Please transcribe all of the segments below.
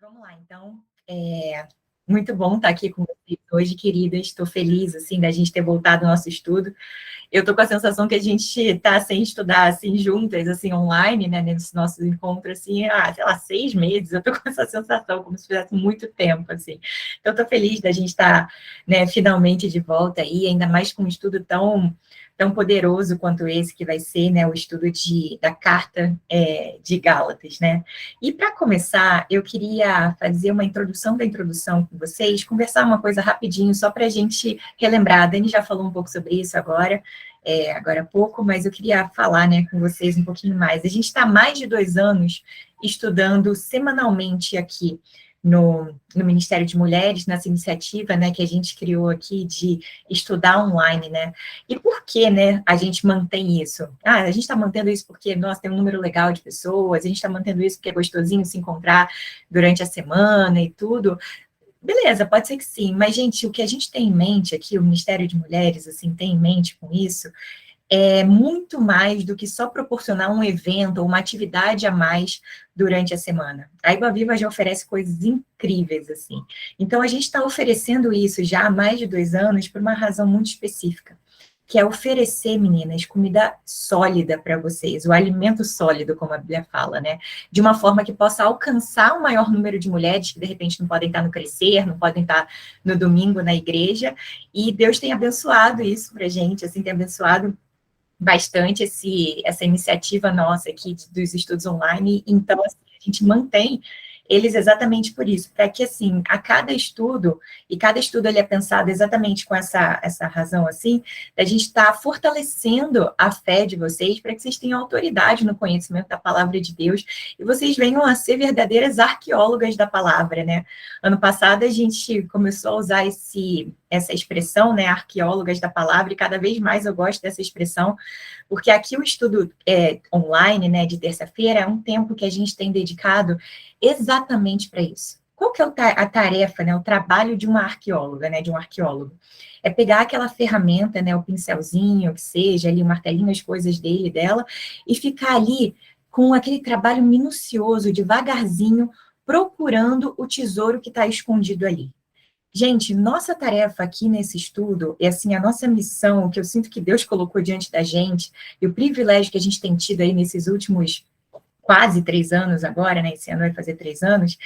Vamos lá, então. Muito bom estar aqui com vocês hoje, queridas. Estou feliz, assim, da gente ter voltado ao nosso estudo. Eu estou com a sensação que a gente está sem estudar, assim, juntas, assim, online, né, nesse nosso encontro, assim, sei lá, 6 meses. Eu estou com essa sensação, como se tivesse muito tempo, assim. Então, estou feliz da gente estar, né, finalmente de volta aí, ainda mais com um estudo tão poderoso quanto esse, que vai ser, né, o estudo da carta de Gálatas, né? E para começar, eu queria fazer uma introdução da introdução com vocês, conversar uma coisa rapidinho, só para a gente relembrar. A Dani já falou um pouco sobre isso agora há pouco, mas eu queria falar, né, com vocês um pouquinho mais. A gente está há mais de 2 anos estudando semanalmente aqui no Ministério de Mulheres, nessa iniciativa, né, que a gente criou aqui de estudar online, né? E por que, né, a gente mantém isso? A gente está mantendo isso porque, nossa, tem um número legal de pessoas, a gente está mantendo isso porque é gostosinho se encontrar durante a semana e tudo. Beleza, pode ser que sim, mas, gente, o que a gente tem em mente aqui, o Ministério de Mulheres, assim, tem em mente com isso, é muito mais do que só proporcionar um evento ou uma atividade a mais durante a semana. A Iba Viva já oferece coisas incríveis, assim. Então, a gente está oferecendo isso já há mais de 2 anos por uma razão muito específica, que é oferecer, meninas, comida sólida para vocês, o alimento sólido, como a Bíblia fala, né? De uma forma que possa alcançar o maior número de mulheres que, de repente, não podem estar no Crescer, não podem estar no domingo na igreja, e Deus tem abençoado isso para a gente, assim, tem abençoado bastante essa iniciativa nossa aqui dos estudos online, então, assim, a gente mantém eles exatamente por isso, para que, assim, a cada estudo, e cada estudo ele é pensado exatamente com essa razão, assim, da gente estar fortalecendo a fé de vocês, para que vocês tenham autoridade no conhecimento da palavra de Deus, e vocês venham a ser verdadeiras arqueólogas da palavra, né? Ano passado a gente começou a usar essa expressão, né, arqueólogas da palavra, e cada vez mais eu gosto dessa expressão, porque aqui o estudo online, né, de terça-feira, é um tempo que a gente tem dedicado exatamente para isso. Qual que é a tarefa, né, o trabalho de uma arqueóloga, né, de um arqueólogo? É pegar aquela ferramenta, né, o pincelzinho, que seja ali, o martelinho, as coisas dela, e ficar ali com aquele trabalho minucioso, devagarzinho, procurando o tesouro que está escondido ali. Gente, nossa tarefa aqui nesse estudo, é assim, a nossa missão, o que eu sinto que Deus colocou diante da gente, e o privilégio que a gente tem tido aí nesses últimos quase 3 anos agora, né, esse ano vai fazer 3 anos,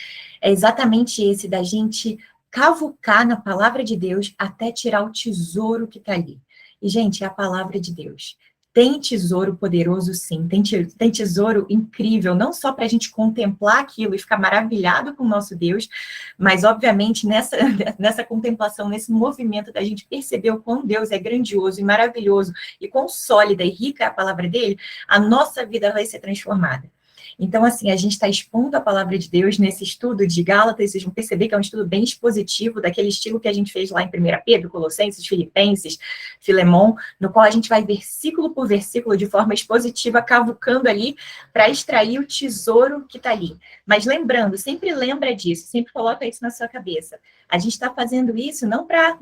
é exatamente esse, da gente cavucar na palavra de Deus até tirar o tesouro que está ali. E, gente, é a palavra de Deus. Tem tesouro poderoso, sim, tem tesouro incrível, não só para a gente contemplar aquilo e ficar maravilhado com o nosso Deus, mas, obviamente, nessa contemplação, nesse movimento da gente perceber o quão Deus é grandioso e maravilhoso, e quão sólida e rica é a palavra dele, a nossa vida vai ser transformada. Então, assim, a gente está expondo a palavra de Deus nesse estudo de Gálatas, vocês vão perceber que é um estudo bem expositivo, daquele estilo que a gente fez lá em 1 Pedro, Colossenses, Filipenses, Filemon, no qual a gente vai versículo por versículo, de forma expositiva, cavucando ali, para extrair o tesouro que está ali. Mas lembrando, sempre lembra disso, sempre coloca isso na sua cabeça. A gente está fazendo isso não para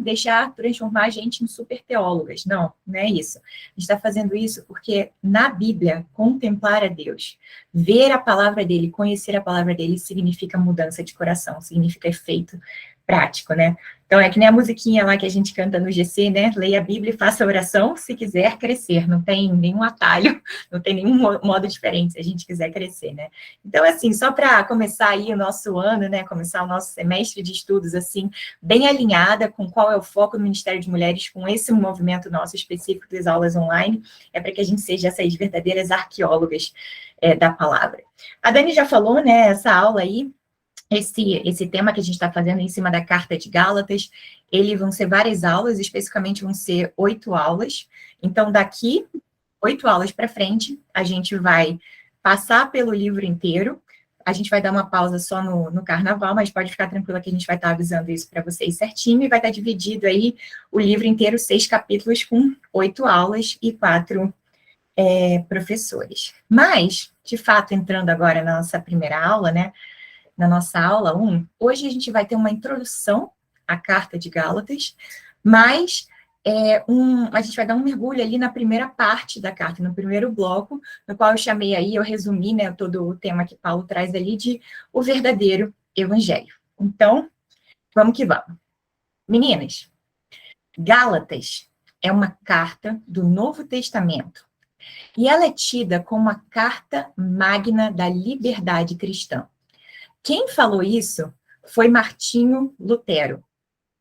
transformar a gente em super teólogas, não é isso. A gente está fazendo isso porque, na Bíblia, contemplar a Deus, ver a palavra dele, conhecer a palavra dele, significa mudança de coração, significa efeito prático, né? Então, é que nem a musiquinha lá que a gente canta no GC, né? Leia a Bíblia e faça oração se quiser crescer. Não tem nenhum atalho, não tem nenhum modo diferente se a gente quiser crescer, né? Então, assim, só para começar aí o nosso ano, né? Começar o nosso semestre de estudos, assim, bem alinhada com qual é o foco do Ministério de Mulheres, com esse movimento nosso específico das aulas online, é para que a gente seja essas verdadeiras arqueólogas da palavra. A Dani já falou, né? Essa aula aí, esse tema que a gente está fazendo em cima da Carta de Gálatas, vão ser várias aulas, especificamente vão ser 8 aulas. Então, daqui, 8 aulas para frente, a gente vai passar pelo livro inteiro. A gente vai dar uma pausa só no carnaval, mas pode ficar tranquila que a gente vai estar avisando isso para vocês certinho, e vai estar dividido aí o livro inteiro, 6 capítulos, com 8 aulas e 4 professores. Mas, de fato, entrando agora na nossa primeira aula, né? Na nossa aula 1, hoje a gente vai ter uma introdução à Carta de Gálatas, mas a gente vai dar um mergulho ali na primeira parte da carta, no primeiro bloco, no qual eu chamei aí, eu resumi, né, todo o tema que Paulo traz ali de o verdadeiro evangelho. Então, vamos que vamos. Meninas, Gálatas é uma carta do Novo Testamento e ela é tida como a carta magna da liberdade cristã. Quem falou isso foi Martinho Lutero.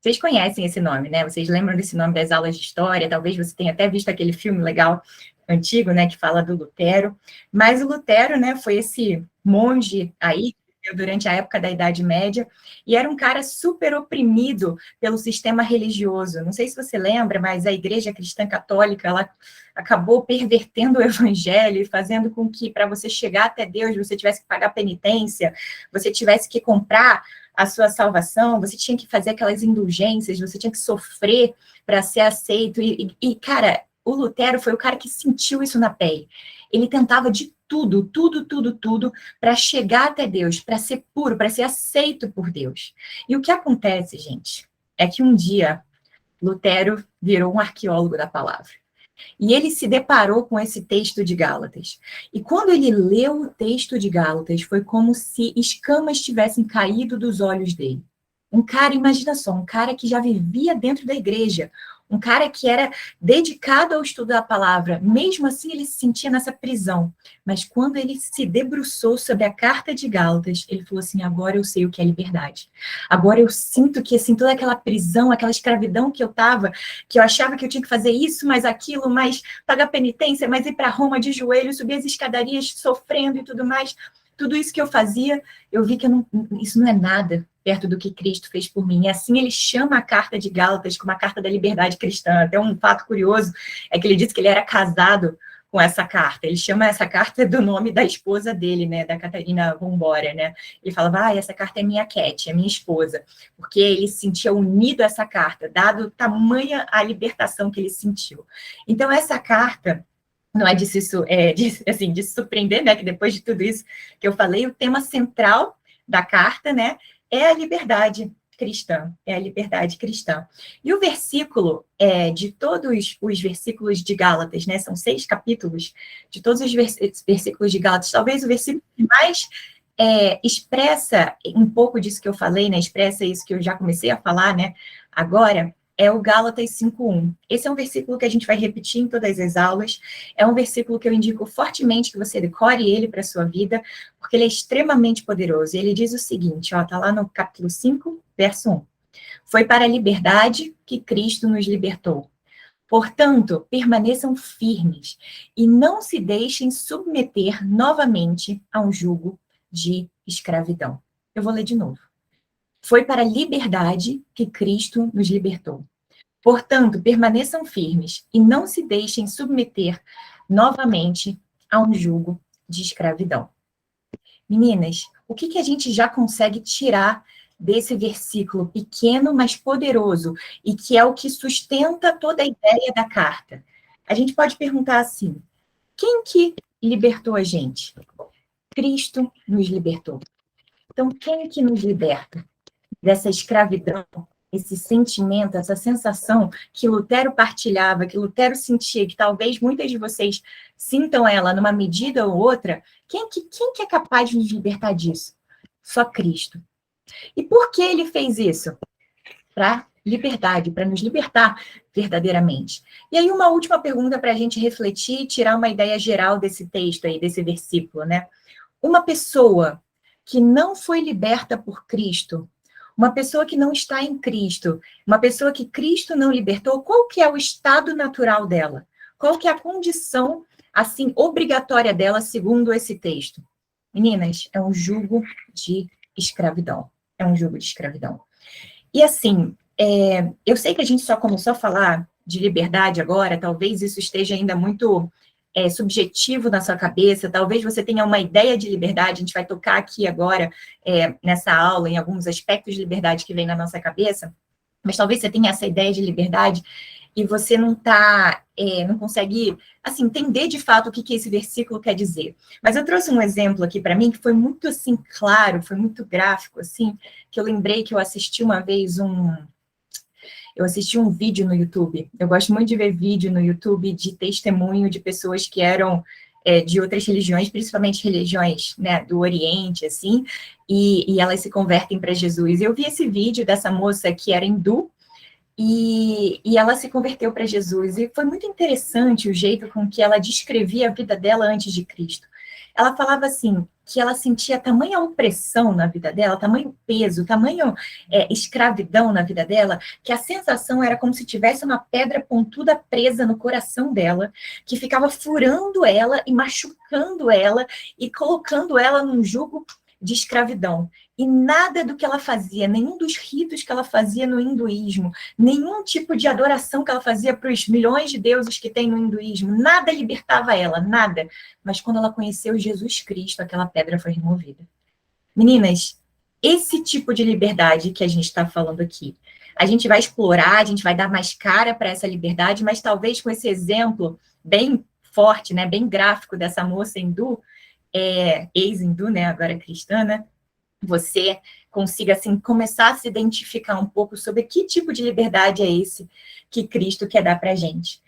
Vocês conhecem esse nome, né? Vocês lembram desse nome das aulas de história? Talvez você tenha até visto aquele filme legal, antigo, né, que fala do Lutero. Mas o Lutero, né, foi esse monge aí, que viveu durante a época da Idade Média, e era um cara super oprimido pelo sistema religioso. Não sei se você lembra, mas a Igreja Cristã Católica, ela acabou pervertendo o evangelho e fazendo com que, para você chegar até Deus, você tivesse que pagar penitência, você tivesse que comprar a sua salvação, você tinha que fazer aquelas indulgências, você tinha que sofrer para ser aceito. Cara, o Lutero foi o cara que sentiu isso na pele. Ele tentava de tudo para chegar até Deus, para ser puro, para ser aceito por Deus. E o que acontece, gente, é que um dia Lutero virou um arqueólogo da palavra. E ele se deparou com esse texto de Gálatas. E quando ele leu o texto de Gálatas, foi como se escamas tivessem caído dos olhos dele. Um cara, imagina só, um cara que já vivia dentro da igreja, um cara que era dedicado ao estudo da palavra, mesmo assim ele se sentia nessa prisão. Mas quando ele se debruçou sobre a carta de Gálatas, ele falou assim, agora eu sei o que é liberdade. Agora eu sinto que assim, toda aquela prisão, aquela escravidão que eu estava, que eu achava que eu tinha que fazer isso, mais aquilo, mais pagar penitência, mais ir para Roma de joelho, subir as escadarias sofrendo e tudo mais, tudo isso que eu fazia, eu vi que isso não é nada perto do que Cristo fez por mim. E assim ele chama a carta de Gálatas como a carta da liberdade cristã. Até um fato curioso é que ele disse que ele era casado com essa carta. Ele chama essa carta do nome da esposa dele, né, da Catarina Vambora, né? Ele falava, essa carta é minha Cat, é minha esposa, porque ele se sentia unido a essa carta, dado tamanha a libertação que ele sentiu. Então, essa carta não é de se surpreender, né, que depois de tudo isso que eu falei, o tema central da carta, né, é a liberdade cristã, é a liberdade cristã. E o versículo, de todos os versículos de Gálatas, né, são 6 capítulos, de todos os versículos de Gálatas, talvez o versículo que mais expressa um pouco disso que eu falei, né, expressa isso que eu já comecei a falar, né, agora, é o Gálatas 5:1. Esse é um versículo que a gente vai repetir em todas as aulas, é um versículo que eu indico fortemente que você decore ele para a sua vida, porque ele é extremamente poderoso. Ele diz o seguinte, está lá no capítulo 5, verso 1. Foi para a liberdade que Cristo nos libertou. Portanto, permaneçam firmes e não se deixem submeter novamente a um jugo de escravidão. Eu vou ler de novo. Foi para a liberdade que Cristo nos libertou. Portanto, permaneçam firmes e não se deixem submeter novamente a um jugo de escravidão. Meninas, o que a gente já consegue tirar desse versículo pequeno, mas poderoso, e que é o que sustenta toda a ideia da carta? A gente pode perguntar assim, quem que libertou a gente? Cristo nos libertou. Então, quem que nos liberta dessa escravidão, esse sentimento, essa sensação que Lutero partilhava, que Lutero sentia, que talvez muitas de vocês sintam ela numa medida ou outra, quem que é capaz de nos libertar disso? Só Cristo. E por que ele fez isso? Para liberdade, para nos libertar verdadeiramente. E aí uma última pergunta para a gente refletir e tirar uma ideia geral desse texto aí, desse versículo, né? Uma pessoa que não foi liberta por Cristo, uma pessoa que não está em Cristo, uma pessoa que Cristo não libertou, qual que é o estado natural dela? Qual que é a condição, assim, obrigatória dela, segundo esse texto? Meninas, é um jugo de escravidão. É um jugo de escravidão. E assim, eu sei que a gente só começou a falar de liberdade agora, talvez isso esteja ainda muito subjetivo na sua cabeça, talvez você tenha uma ideia de liberdade, a gente vai tocar aqui agora, nessa aula, em alguns aspectos de liberdade que vem na nossa cabeça, mas talvez você tenha essa ideia de liberdade e você não consegue, assim, entender de fato o que esse versículo quer dizer. Mas eu trouxe um exemplo aqui para mim que foi muito, assim, claro, foi muito gráfico, assim, que eu lembrei que eu assisti uma vez eu assisti um vídeo no YouTube. Eu gosto muito de ver vídeo no YouTube de testemunho de pessoas que eram de outras religiões, principalmente religiões, né, do Oriente, assim, e elas se convertem para Jesus. Eu vi esse vídeo dessa moça que era hindu, e ela se converteu para Jesus, e foi muito interessante o jeito com que ela descrevia a vida dela antes de Cristo. Ela falava assim, que ela sentia tamanha opressão na vida dela, tamanho peso, tamanho escravidão na vida dela, que a sensação era como se tivesse uma pedra pontuda presa no coração dela, que ficava furando ela e machucando ela e colocando ela num jugo de escravidão. E nada do que ela fazia, nenhum dos ritos que ela fazia no hinduísmo, nenhum tipo de adoração que ela fazia para os milhões de deuses que tem no hinduísmo, nada libertava ela, nada. Mas quando ela conheceu Jesus Cristo, aquela pedra foi removida. Meninas, esse tipo de liberdade que a gente está falando aqui, a gente vai explorar, a gente vai dar mais cara para essa liberdade, mas talvez com esse exemplo bem forte, né, bem gráfico dessa moça hindu, ex-hindu, né, agora cristã, né, você consiga, assim, começar a se identificar um pouco sobre que tipo de liberdade é esse que Cristo quer dar para a gente.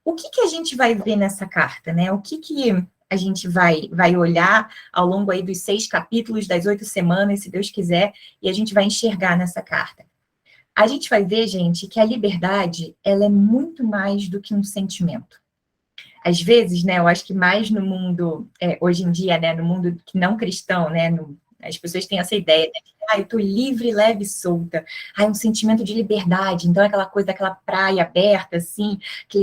O que a gente vai ver nessa carta, né? O que a gente vai olhar ao longo aí dos 6 capítulos, das 8 semanas, se Deus quiser, e a gente vai enxergar nessa carta? A gente vai ver, gente, que a liberdade, ela é muito mais do que um sentimento. Às vezes, né, eu acho que mais no mundo, hoje em dia, né, no mundo que não cristão, né, as pessoas têm essa ideia, né, eu estou livre, leve e solta. Um sentimento de liberdade. Então, é aquela coisa daquela praia aberta, assim,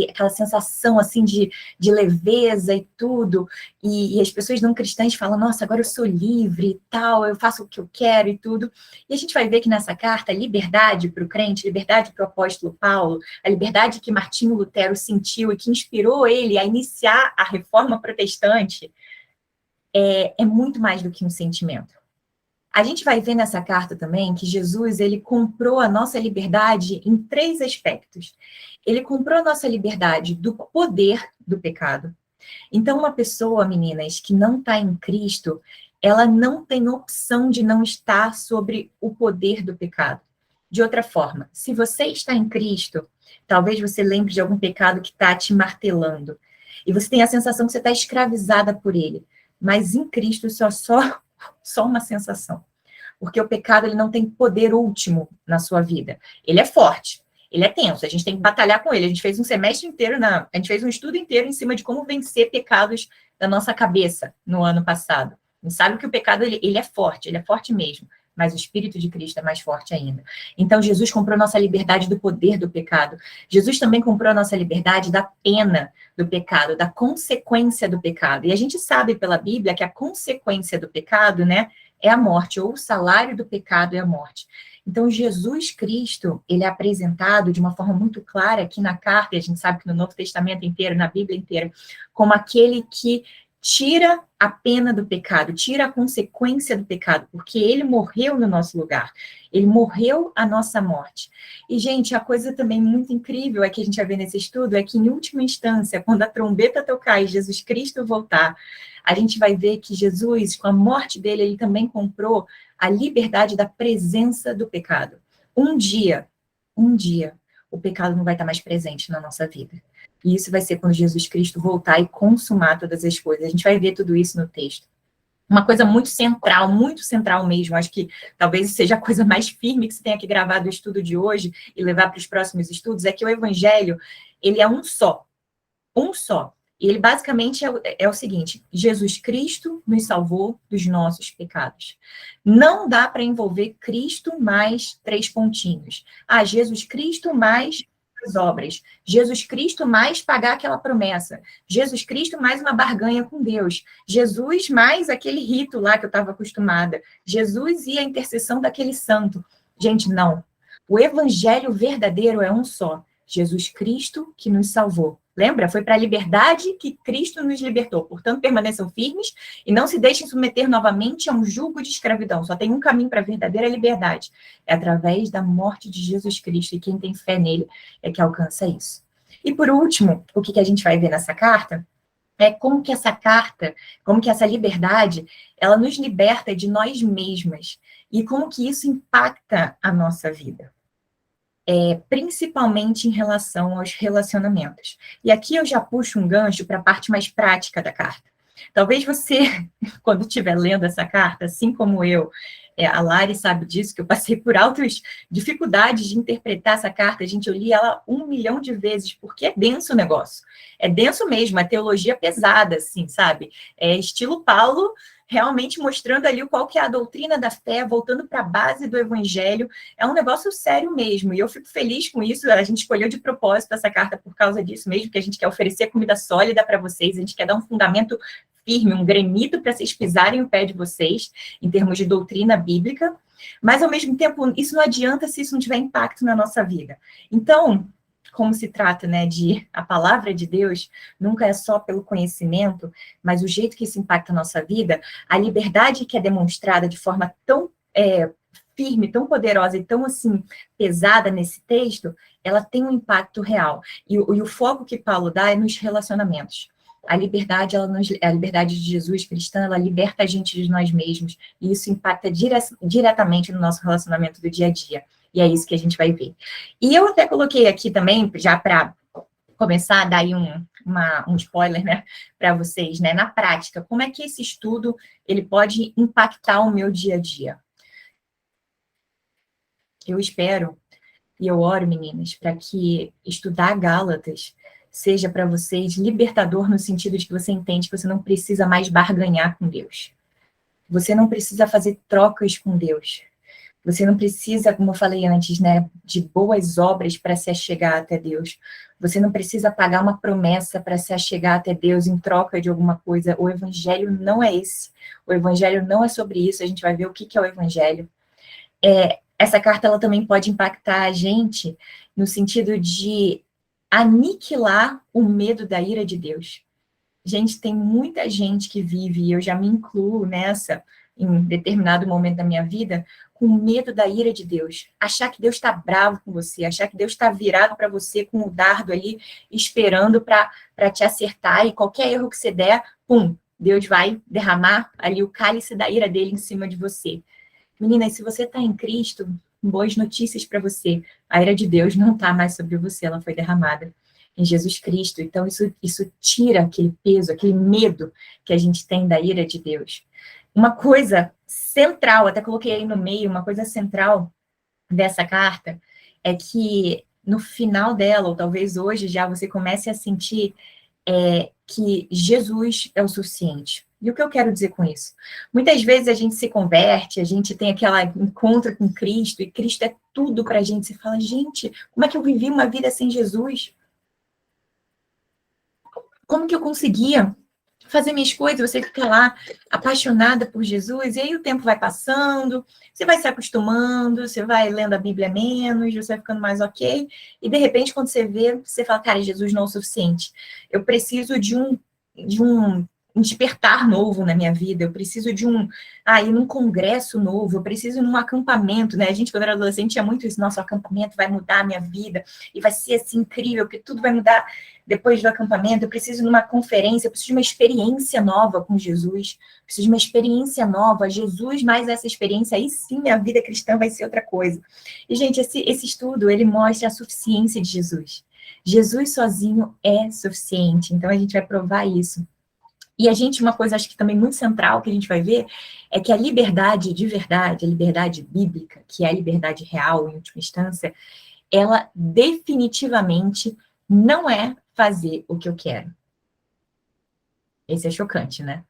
aquela sensação, assim, de leveza e tudo. E as pessoas não cristãs falam, nossa, agora eu sou livre e tal, eu faço o que eu quero e tudo. E a gente vai ver que nessa carta, liberdade para o crente, liberdade para o apóstolo Paulo, a liberdade que Martinho Lutero sentiu e que inspirou ele a iniciar a reforma protestante, é muito mais do que um sentimento. A gente vai ver nessa carta também que Jesus, ele comprou a nossa liberdade em 3 aspectos. Ele comprou a nossa liberdade do poder do pecado. Então, uma pessoa, meninas, que não está em Cristo, ela não tem opção de não estar sobre o poder do pecado. De outra forma, se você está em Cristo, talvez você lembre de algum pecado que está te martelando, e você tem a sensação que você está escravizada por ele, mas em Cristo isso é só uma sensação. Porque o pecado, ele não tem poder último na sua vida. Ele é forte, ele é tenso, a gente tem que batalhar com ele. A gente fez um semestre inteiro, a gente fez um estudo inteiro em cima de como vencer pecados da nossa cabeça no ano passado. A gente sabe que o pecado, ele é forte mesmo, mas o Espírito de Cristo é mais forte ainda. Então, Jesus comprou nossa liberdade do poder do pecado. Jesus também comprou a nossa liberdade da pena do pecado, da consequência do pecado. E a gente sabe pela Bíblia que a consequência do pecado, né, é a morte, ou o salário do pecado é a morte. Então, Jesus Cristo, ele é apresentado de uma forma muito clara aqui na carta, e a gente sabe que no Novo Testamento inteiro, na Bíblia inteira, como aquele que tira a pena do pecado, tira a consequência do pecado, porque ele morreu no nosso lugar, ele morreu a nossa morte. E, gente, a coisa também muito incrível é que a gente vai ver nesse estudo é que, em última instância, quando a trombeta tocar e Jesus Cristo voltar, a gente vai ver que Jesus, com a morte dele, ele também comprou a liberdade da presença do pecado. Um dia, o pecado não vai estar mais presente na nossa vida. E isso vai ser quando Jesus Cristo voltar e consumar todas as coisas. A gente vai ver tudo isso no texto. Uma coisa muito central mesmo, acho que talvez seja a coisa mais firme que você tenha que gravar do estudo de hoje e levar para os próximos estudos, é que o evangelho, ele é um só. E ele basicamente é o seguinte: Jesus Cristo nos salvou dos nossos pecados. Não dá para envolver Cristo mais 3 pontinhos. Jesus Cristo mais as obras. Jesus Cristo mais pagar aquela promessa. Jesus Cristo mais uma barganha com Deus. Jesus mais aquele rito lá que eu estava acostumada. Jesus e a intercessão daquele santo. Gente, não. O evangelho verdadeiro é um só. Jesus Cristo que nos salvou. Lembra? Foi para a liberdade que Cristo nos libertou. Portanto, permaneçam firmes e não se deixem submeter novamente a um jugo de escravidão. Só tem um caminho para a verdadeira liberdade. É através da morte de Jesus Cristo. E quem tem fé nele é que alcança isso. E por último, o que a gente vai ver nessa carta é como que essa liberdade, ela nos liberta de nós mesmas. E como que isso impacta a nossa vida. principalmente em relação aos relacionamentos. E aqui eu já puxo um gancho para a parte mais prática da carta. Talvez você, quando estiver lendo essa carta, assim como eu, a Lari sabe disso, que eu passei por altas dificuldades de interpretar essa carta. Gente, eu li ela 1 milhão de vezes, porque é denso o negócio. É denso mesmo, é teologia pesada, assim, sabe? É estilo Paulo, realmente mostrando ali qual que é a doutrina da fé, voltando para a base do evangelho. É um negócio sério mesmo, e eu fico feliz com isso. A gente escolheu de propósito essa carta por causa disso mesmo, que a gente quer oferecer comida sólida para vocês, a gente quer dar um fundamento firme, um granito para vocês pisarem o pé de vocês, em termos de doutrina bíblica, mas, ao mesmo tempo, isso não adianta se isso não tiver impacto na nossa vida. Então, como se trata, né, de a palavra de Deus, nunca é só pelo conhecimento, mas o jeito que isso impacta a nossa vida, a liberdade que é demonstrada de forma tão firme, tão poderosa e tão, assim, pesada nesse texto, ela tem um impacto real. E o foco que Paulo dá é nos relacionamentos. A liberdade, a liberdade de Jesus cristã, ela liberta a gente de nós mesmos, e isso impacta diretamente no nosso relacionamento do dia a dia. E é isso que a gente vai ver. E eu até coloquei aqui também, já para começar a dar aí um spoiler, né, para vocês, né, na prática, como é que esse estudo ele pode impactar o meu dia a dia. Eu espero e eu oro, meninas, para que estudar Gálatas seja para vocês libertador no sentido de que você entende que você não precisa mais barganhar com Deus. Você não precisa fazer trocas com Deus. Você não precisa, como eu falei antes, né, de boas obras para se achegar até Deus. Você não precisa pagar uma promessa para se achegar até Deus em troca de alguma coisa. O evangelho não é esse. O evangelho não é sobre isso. A gente vai ver o que é o evangelho. Essa carta ela também pode impactar a gente no sentido de aniquilar o medo da ira de Deus. Gente, tem muita gente que vive, e eu já me incluo nessa, em determinado momento da minha vida, com medo da ira de Deus. Achar que Deus está bravo com você, achar que Deus está virado para você com o dardo ali, esperando para te acertar, e qualquer erro que você der, pum, Deus vai derramar ali o cálice da ira dele em cima de você. Meninas, se você está em Cristo, boas notícias para você. A ira de Deus não está mais sobre você, ela foi derramada em Jesus Cristo. Então, isso tira aquele peso, aquele medo que a gente tem da ira de Deus. Uma coisa central, até coloquei aí no meio, uma coisa central dessa carta, é que no final dela, ou talvez hoje já, você comece a sentir que Jesus é o suficiente. E o que eu quero dizer com isso? Muitas vezes a gente se converte, a gente tem aquela encontro com Cristo, e Cristo é tudo para a gente. Você fala, gente, como é que eu vivi uma vida sem Jesus? Como que eu conseguia fazer minhas coisas? Você fica lá apaixonada por Jesus, e aí o tempo vai passando, você vai se acostumando, você vai lendo a Bíblia menos, você vai ficando mais ok, e de repente, quando você vê, você fala, cara, Jesus não é o suficiente. Eu preciso de um despertar novo na minha vida, eu preciso de ir num congresso novo, eu preciso ir num acampamento, né? A gente, quando era adolescente, tinha muito isso, nossa, o acampamento vai mudar a minha vida, e vai ser assim incrível, que tudo vai mudar depois do acampamento, eu preciso de uma conferência, eu preciso de uma experiência nova com Jesus, eu preciso de uma experiência nova, Jesus mais essa experiência, aí sim minha vida cristã vai ser outra coisa. E, gente, esse estudo, ele mostra a suficiência de Jesus. Jesus sozinho é suficiente, então a gente vai provar isso. E a gente, uma coisa acho que também muito central que a gente vai ver, é que a liberdade de verdade, a liberdade bíblica, que é a liberdade real, em última instância, ela definitivamente não é fazer o que eu quero. Esse é chocante, né?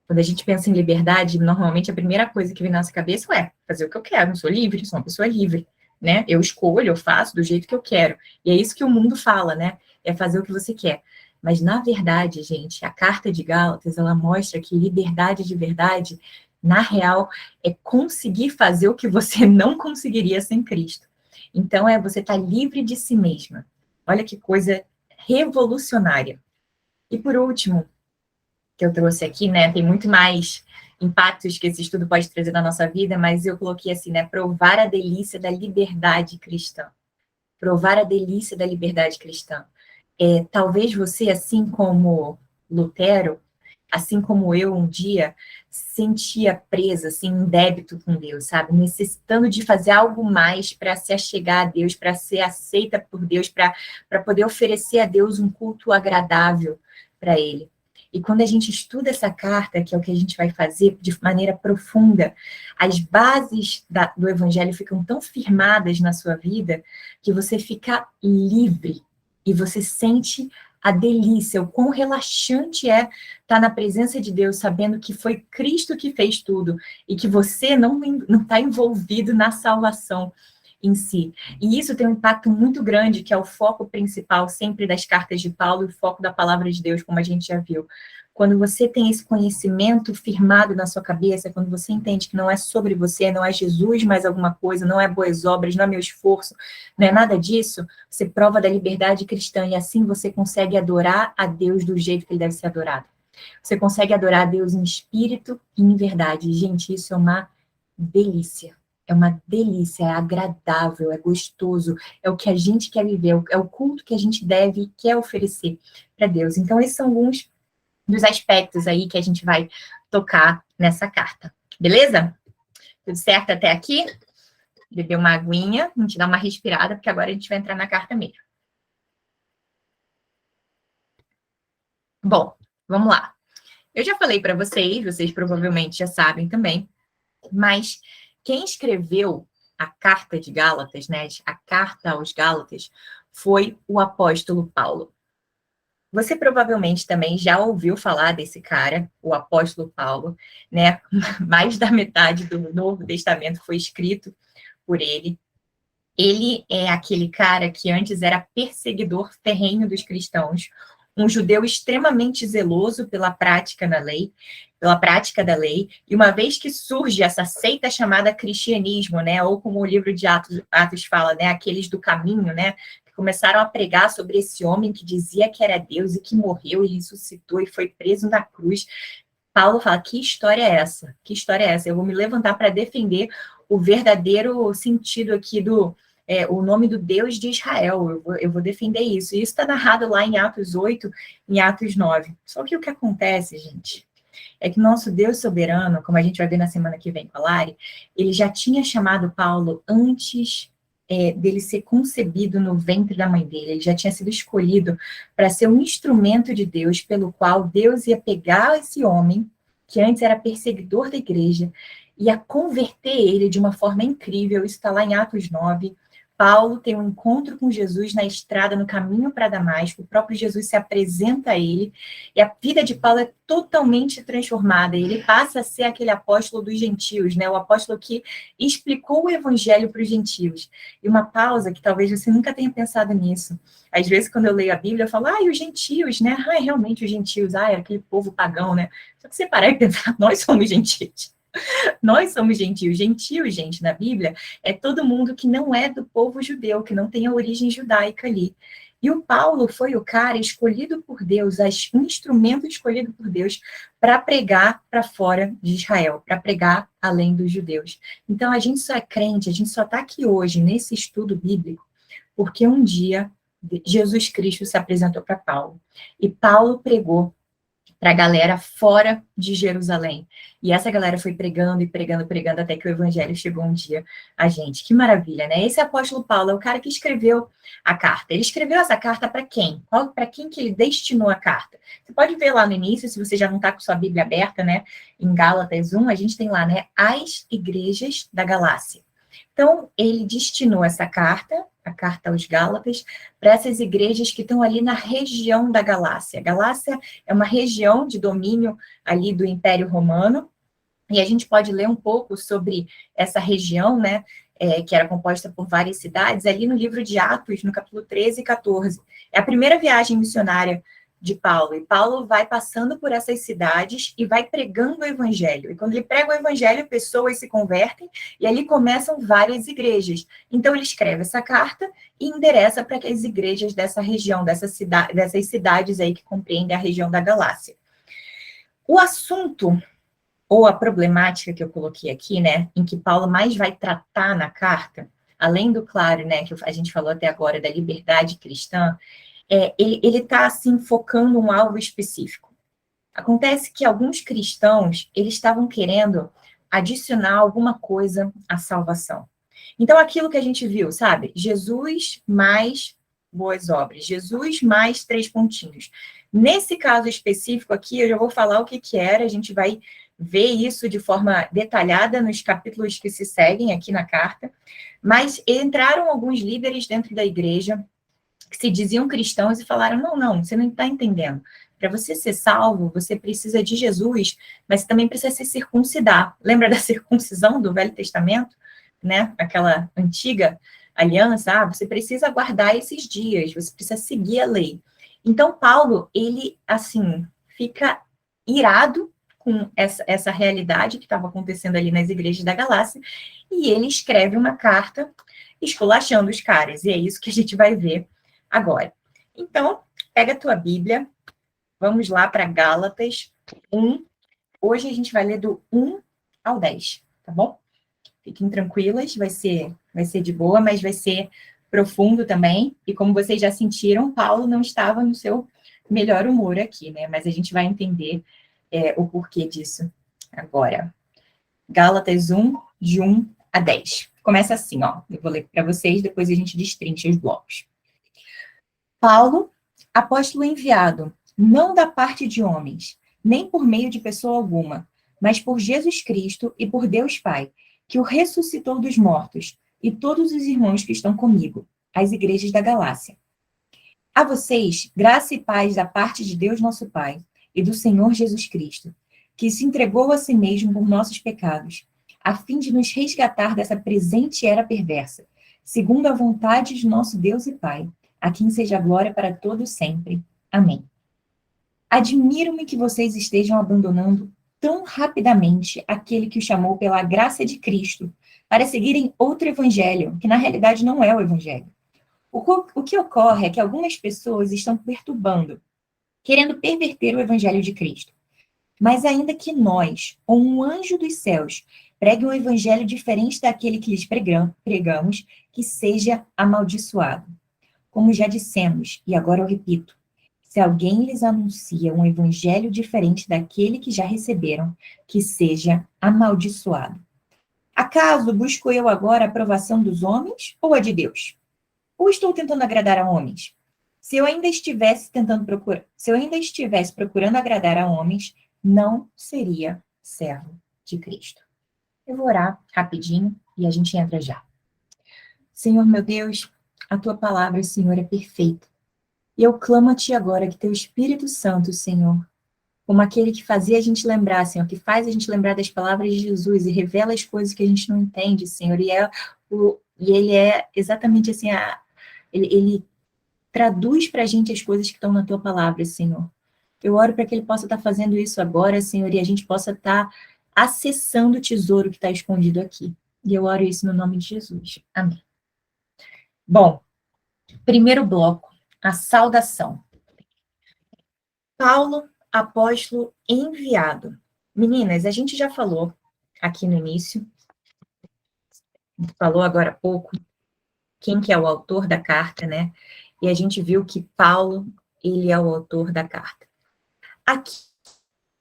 Quando a gente pensa em liberdade, normalmente a primeira coisa que vem na nossa cabeça é fazer o que eu quero, eu sou livre, sou uma pessoa livre, né? Eu escolho, eu faço do jeito que eu quero. E é isso que o mundo fala, né? É fazer o que você quer. Mas, na verdade, gente, a Carta de Gálatas, ela mostra que liberdade de verdade, na real, é conseguir fazer o que você não conseguiria sem Cristo. Então, você estar livre de si mesma. Olha que coisa revolucionária. E, por último, que eu trouxe aqui, né, tem muito mais impactos que esse estudo pode trazer na nossa vida, mas eu coloquei assim, né, provar a delícia da liberdade cristã. Provar a delícia da liberdade cristã. Talvez você, assim como Lutero, assim como eu um dia, sentia presa, assim, em débito com Deus, sabe? Necessitando de fazer algo mais para se achegar a Deus, para ser aceita por Deus, para poder oferecer a Deus um culto agradável para Ele. E quando a gente estuda essa carta, que é o que a gente vai fazer de maneira profunda, as bases do Evangelho ficam tão firmadas na sua vida que você fica livre e você sente a delícia, o quão relaxante é estar na presença de Deus, sabendo que foi Cristo que fez tudo e que você não está envolvido na salvação em si. E isso tem um impacto muito grande, que é o foco principal sempre das cartas de Paulo, o foco da palavra de Deus, como a gente já viu. Quando você tem esse conhecimento firmado na sua cabeça, quando você entende que não é sobre você, não é Jesus mais alguma coisa, não é boas obras, não é meu esforço, não é nada disso, você prova da liberdade cristã e assim você consegue adorar a Deus do jeito que ele deve ser adorado. Você consegue adorar a Deus em espírito e em verdade. Gente, isso é uma delícia. É uma delícia, é agradável, é gostoso, é o que a gente quer viver, é o culto que a gente deve e quer oferecer para Deus. Então, esses são alguns dos aspectos aí que a gente vai tocar nessa carta. Beleza? Tudo certo até aqui? Beber uma aguinha, a gente dá uma respirada, porque agora a gente vai entrar na carta mesmo. Bom, vamos lá. Eu já falei para vocês provavelmente já sabem também, mas quem escreveu a carta de Gálatas, né, a carta aos Gálatas, foi o apóstolo Paulo. Você provavelmente também já ouviu falar desse cara, o apóstolo Paulo, né? Mais da metade do Novo Testamento foi escrito por ele. Ele é aquele cara que antes era perseguidor ferrenho dos cristãos, um judeu extremamente zeloso pela prática da lei, e uma vez que surge essa seita chamada cristianismo, né, ou como o livro de Atos fala, né, aqueles do caminho, né, que começaram a pregar sobre esse homem que dizia que era Deus e que morreu e ressuscitou e foi preso na cruz. Paulo fala, que história é essa? Que história é essa? Eu vou me levantar para defender o verdadeiro sentido aqui o nome do Deus de Israel, eu vou defender isso. E isso está narrado lá em Atos 8, em Atos 9. Só que o que acontece, gente, é que nosso Deus soberano, como a gente vai ver na semana que vem com a Lari, ele já tinha chamado Paulo antes dele ser concebido no ventre da mãe dele. Ele já tinha sido escolhido para ser um instrumento de Deus, pelo qual Deus ia pegar esse homem, que antes era perseguidor da igreja, ia converter ele de uma forma incrível. Isso está lá em Atos 9. Paulo tem um encontro com Jesus na estrada, no caminho para Damasco. O próprio Jesus se apresenta a ele e a vida de Paulo é totalmente transformada. Ele passa a ser aquele apóstolo dos gentios, né? O apóstolo que explicou o evangelho para os gentios. E uma pausa que talvez você nunca tenha pensado nisso. Às vezes, quando eu leio a Bíblia, eu falo, e os gentios, né? Realmente os gentios, é aquele povo pagão, né? Só que você parar e pensar, nós somos gentios. Nós somos gentios. Gentio, gente, na Bíblia, é todo mundo que não é do povo judeu, que não tem a origem judaica ali. E o Paulo foi o cara escolhido por Deus, um instrumento escolhido por Deus para pregar para fora de Israel, para pregar além dos judeus. Então, a gente só é crente, a gente só está aqui hoje, nesse estudo bíblico, porque um dia Jesus Cristo se apresentou para Paulo. E Paulo pregou para a galera fora de Jerusalém. E essa galera foi pregando e pregando, pregando, até que o evangelho chegou um dia a gente. Que maravilha, né? Esse apóstolo Paulo é o cara que escreveu a carta. Ele escreveu essa carta para quem? Para quem que ele destinou a carta? Você pode ver lá no início, se você já não está com sua Bíblia aberta, né? Em Gálatas 1, a gente tem lá, né? As igrejas da Galácia. Então, ele destinou essa carta, a carta aos Gálatas, para essas igrejas que estão ali na região da Galácia. A Galácia é uma região de domínio ali do Império Romano, e a gente pode ler um pouco sobre essa região, né, que era composta por várias cidades, ali no livro de Atos, no capítulo 13 e 14. É a primeira viagem missionária de Paulo, e Paulo vai passando por essas cidades e vai pregando o evangelho. E quando ele prega o evangelho, pessoas se convertem, e ali começam várias igrejas. Então ele escreve essa carta e endereça para as igrejas dessa região, dessas cidades aí que compreendem a região da Galácia. O assunto, ou a problemática que eu coloquei aqui, né, em que Paulo mais vai tratar na carta, além do claro, né, que a gente falou até agora da liberdade cristã, ele está, assim, focando um alvo específico. Acontece que alguns cristãos, eles estavam querendo adicionar alguma coisa à salvação. Então, aquilo que a gente viu, sabe? Jesus mais boas obras. Jesus mais 3 pontinhos. Nesse caso específico aqui, eu já vou falar o que que era, a gente vai ver isso de forma detalhada nos capítulos que se seguem aqui na carta, mas entraram alguns líderes dentro da igreja que se diziam cristãos e falaram, não, não, você não está entendendo. Para você ser salvo, você precisa de Jesus, mas também precisa se circuncidar. Lembra da circuncisão do Velho Testamento? Né? Aquela antiga aliança, você precisa guardar esses dias, você precisa seguir a lei. Então, Paulo, ele, assim, fica irado com essa realidade que estava acontecendo ali nas igrejas da Galácia, e ele escreve uma carta esculachando os caras, e é isso que a gente vai ver agora. Então, pega a tua Bíblia, vamos lá para Gálatas 1. Hoje a gente vai ler do 1 ao 10, tá bom? Fiquem tranquilas, vai ser de boa, mas vai ser profundo também. E como vocês já sentiram, Paulo não estava no seu melhor humor aqui, né? Mas a gente vai entender o porquê disso agora. Gálatas 1, de 1 a 10. Começa assim, ó. Eu vou ler para vocês, depois a gente destrincha os blocos. Paulo, apóstolo enviado, não da parte de homens, nem por meio de pessoa alguma, mas por Jesus Cristo e por Deus Pai, que o ressuscitou dos mortos, e todos os irmãos que estão comigo, as igrejas da Galácia. A vocês, graça e paz da parte de Deus nosso Pai e do Senhor Jesus Cristo, que se entregou a si mesmo por nossos pecados, a fim de nos resgatar dessa presente era perversa, segundo a vontade de nosso Deus e Pai, a quem seja a glória para todos sempre. Amém. Admiro-me que vocês estejam abandonando tão rapidamente aquele que o chamou pela graça de Cristo, para seguirem outro evangelho, que na realidade não é o evangelho. O que ocorre é que algumas pessoas estão perturbando, querendo perverter o evangelho de Cristo. Mas ainda que nós, ou um anjo dos céus, pregue um evangelho diferente daquele que lhes pregamos, que seja amaldiçoado. Como já dissemos, e agora eu repito, se alguém lhes anuncia um evangelho diferente daquele que já receberam, que seja amaldiçoado. Acaso busco eu agora a aprovação dos homens ou a de Deus? Ou estou tentando agradar a homens? Se eu ainda estivesse procurando agradar a homens, não seria servo de Cristo. Eu vou orar rapidinho e a gente entra já. Senhor meu Deus, a tua palavra, Senhor, é perfeita. E eu clamo a ti agora que teu Espírito Santo, Senhor, como aquele que fazia a gente lembrar, Senhor, que faz a gente lembrar das palavras de Jesus e revela as coisas que a gente não entende, Senhor, e ele é exatamente assim, ele traduz para a gente as coisas que estão na tua palavra, Senhor. Eu oro para que ele possa estar fazendo isso agora, Senhor, e a gente possa estar acessando o tesouro que está escondido aqui. E eu oro isso no nome de Jesus. Amém. Bom, primeiro bloco, a saudação. Paulo, apóstolo enviado. Meninas, a gente já falou aqui no início, falou agora há pouco, quem que é o autor da carta, né? E a gente viu que Paulo, ele é o autor da carta. Aqui,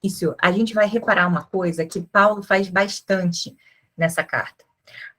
isso, a gente vai reparar uma coisa que Paulo faz bastante nessa carta.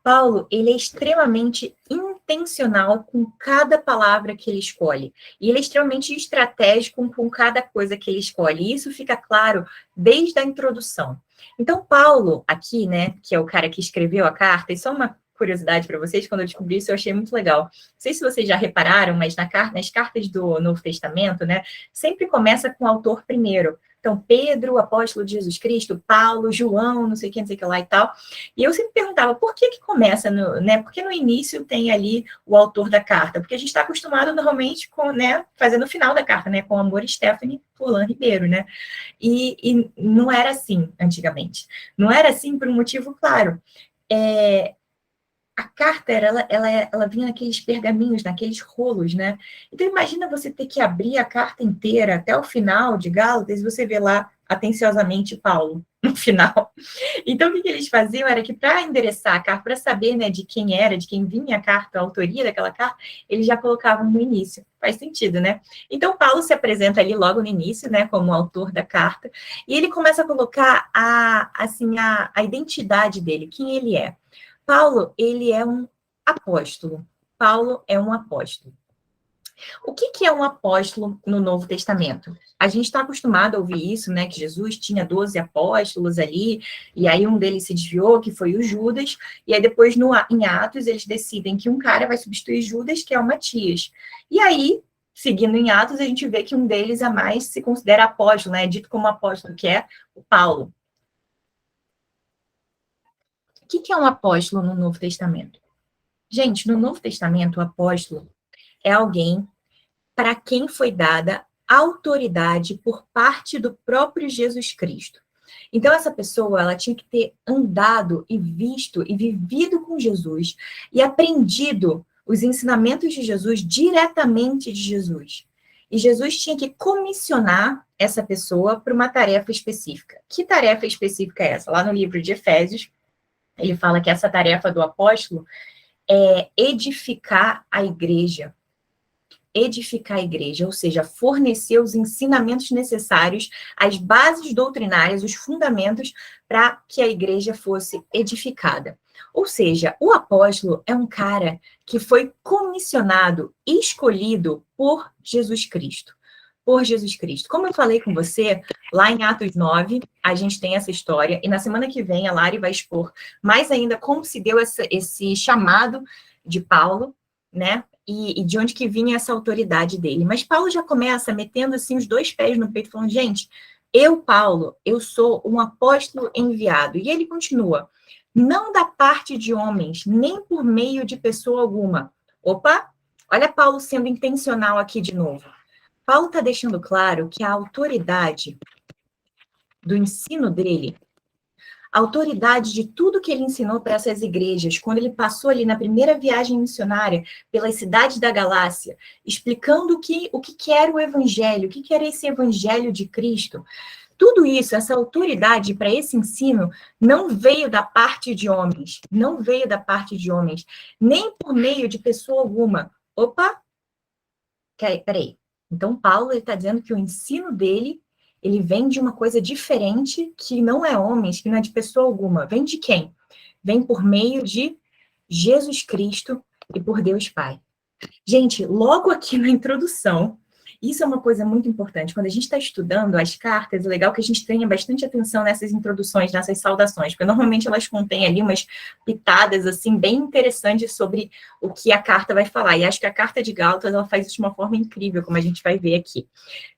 Paulo, ele é extremamente intencional com cada palavra que ele escolhe. E ele é extremamente estratégico com cada coisa que ele escolhe. E isso fica claro desde a introdução. Então, Paulo, aqui, né, que é o cara que escreveu a carta, e só uma curiosidade para vocês, quando eu descobri isso, eu achei muito legal. Não sei se vocês já repararam, mas nas cartas do Novo Testamento, né, sempre começa com o autor primeiro. Então, Pedro, apóstolo de Jesus Cristo, Paulo, João, não sei o que lá e tal. E eu sempre perguntava, por que começa, né? Porque no início tem ali o autor da carta? Porque a gente está acostumado normalmente com, né, fazer no final da carta, né? Com Amor Stephanie Furlan Ribeiro, né? E não era assim antigamente. Não era assim por um motivo claro. a carta, ela vinha naqueles pergaminhos, naqueles rolos, né? Então, imagina você ter que abrir a carta inteira até o final de Gálatas e você vê lá, atenciosamente, Paulo, no final. Então, o que eles faziam era que, para endereçar a carta, para saber, né, de quem era, de quem vinha a carta, a autoria daquela carta, eles já colocavam no início. Faz sentido, né? Então, Paulo se apresenta ali logo no início, né, como autor da carta, e ele começa a colocar a identidade dele, quem ele é. Paulo, ele é um apóstolo. Paulo é um apóstolo. O que é um apóstolo no Novo Testamento? A gente está acostumado a ouvir isso, né? Que Jesus tinha 12 apóstolos ali, e aí um deles se desviou, que foi o Judas, e aí depois em Atos eles decidem que um cara vai substituir Judas, que é o Matias. E aí, seguindo em Atos, a gente vê que um deles a mais se considera apóstolo, né? É dito como apóstolo, que é o Paulo. O que é um apóstolo no Novo Testamento? Gente, no Novo Testamento, o apóstolo é alguém para quem foi dada autoridade por parte do próprio Jesus Cristo. Então, essa pessoa, ela tinha que ter andado e visto e vivido com Jesus e aprendido os ensinamentos de Jesus diretamente de Jesus. E Jesus tinha que comissionar essa pessoa para uma tarefa específica. Que tarefa específica é essa? Lá no livro de Efésios, ele fala que essa tarefa do apóstolo é edificar a igreja, ou seja, fornecer os ensinamentos necessários, as bases doutrinárias, os fundamentos para que a igreja fosse edificada. Ou seja, o apóstolo é um cara que foi comissionado, escolhido por Jesus Cristo. Por Jesus Cristo. Como eu falei com você, lá em Atos 9, a gente tem essa história, e na semana que vem a Lari vai expor mais ainda como se deu esse chamado de Paulo, né? E de onde que vinha essa autoridade dele. Mas Paulo já começa metendo assim os dois pés no peito, falando, gente, eu, Paulo, eu sou um apóstolo enviado. E ele continua, não da parte de homens, nem por meio de pessoa alguma. Opa, olha Paulo sendo intencional aqui de novo. Paulo está deixando claro que a autoridade do ensino dele, a autoridade de tudo que ele ensinou para essas igrejas, quando ele passou ali na primeira viagem missionária pelas cidades da Galácia, explicando o que era o evangelho, o que era esse evangelho de Cristo, tudo isso, essa autoridade para esse ensino, não veio da parte de homens, não veio da parte de homens, nem por meio de pessoa alguma. Opa, peraí. Então, Paulo está dizendo que o ensino dele, ele vem de uma coisa diferente, que não é homens, que não é de pessoa alguma. Vem de quem? Vem por meio de Jesus Cristo e por Deus Pai. Gente, logo aqui na introdução, isso é uma coisa muito importante. Quando a gente está estudando as cartas, é legal que a gente tenha bastante atenção nessas introduções, nessas saudações, porque normalmente elas contêm ali umas pitadas, assim, bem interessantes sobre o que a carta vai falar. E acho que a carta de Gálatas, ela faz isso de uma forma incrível, como a gente vai ver aqui.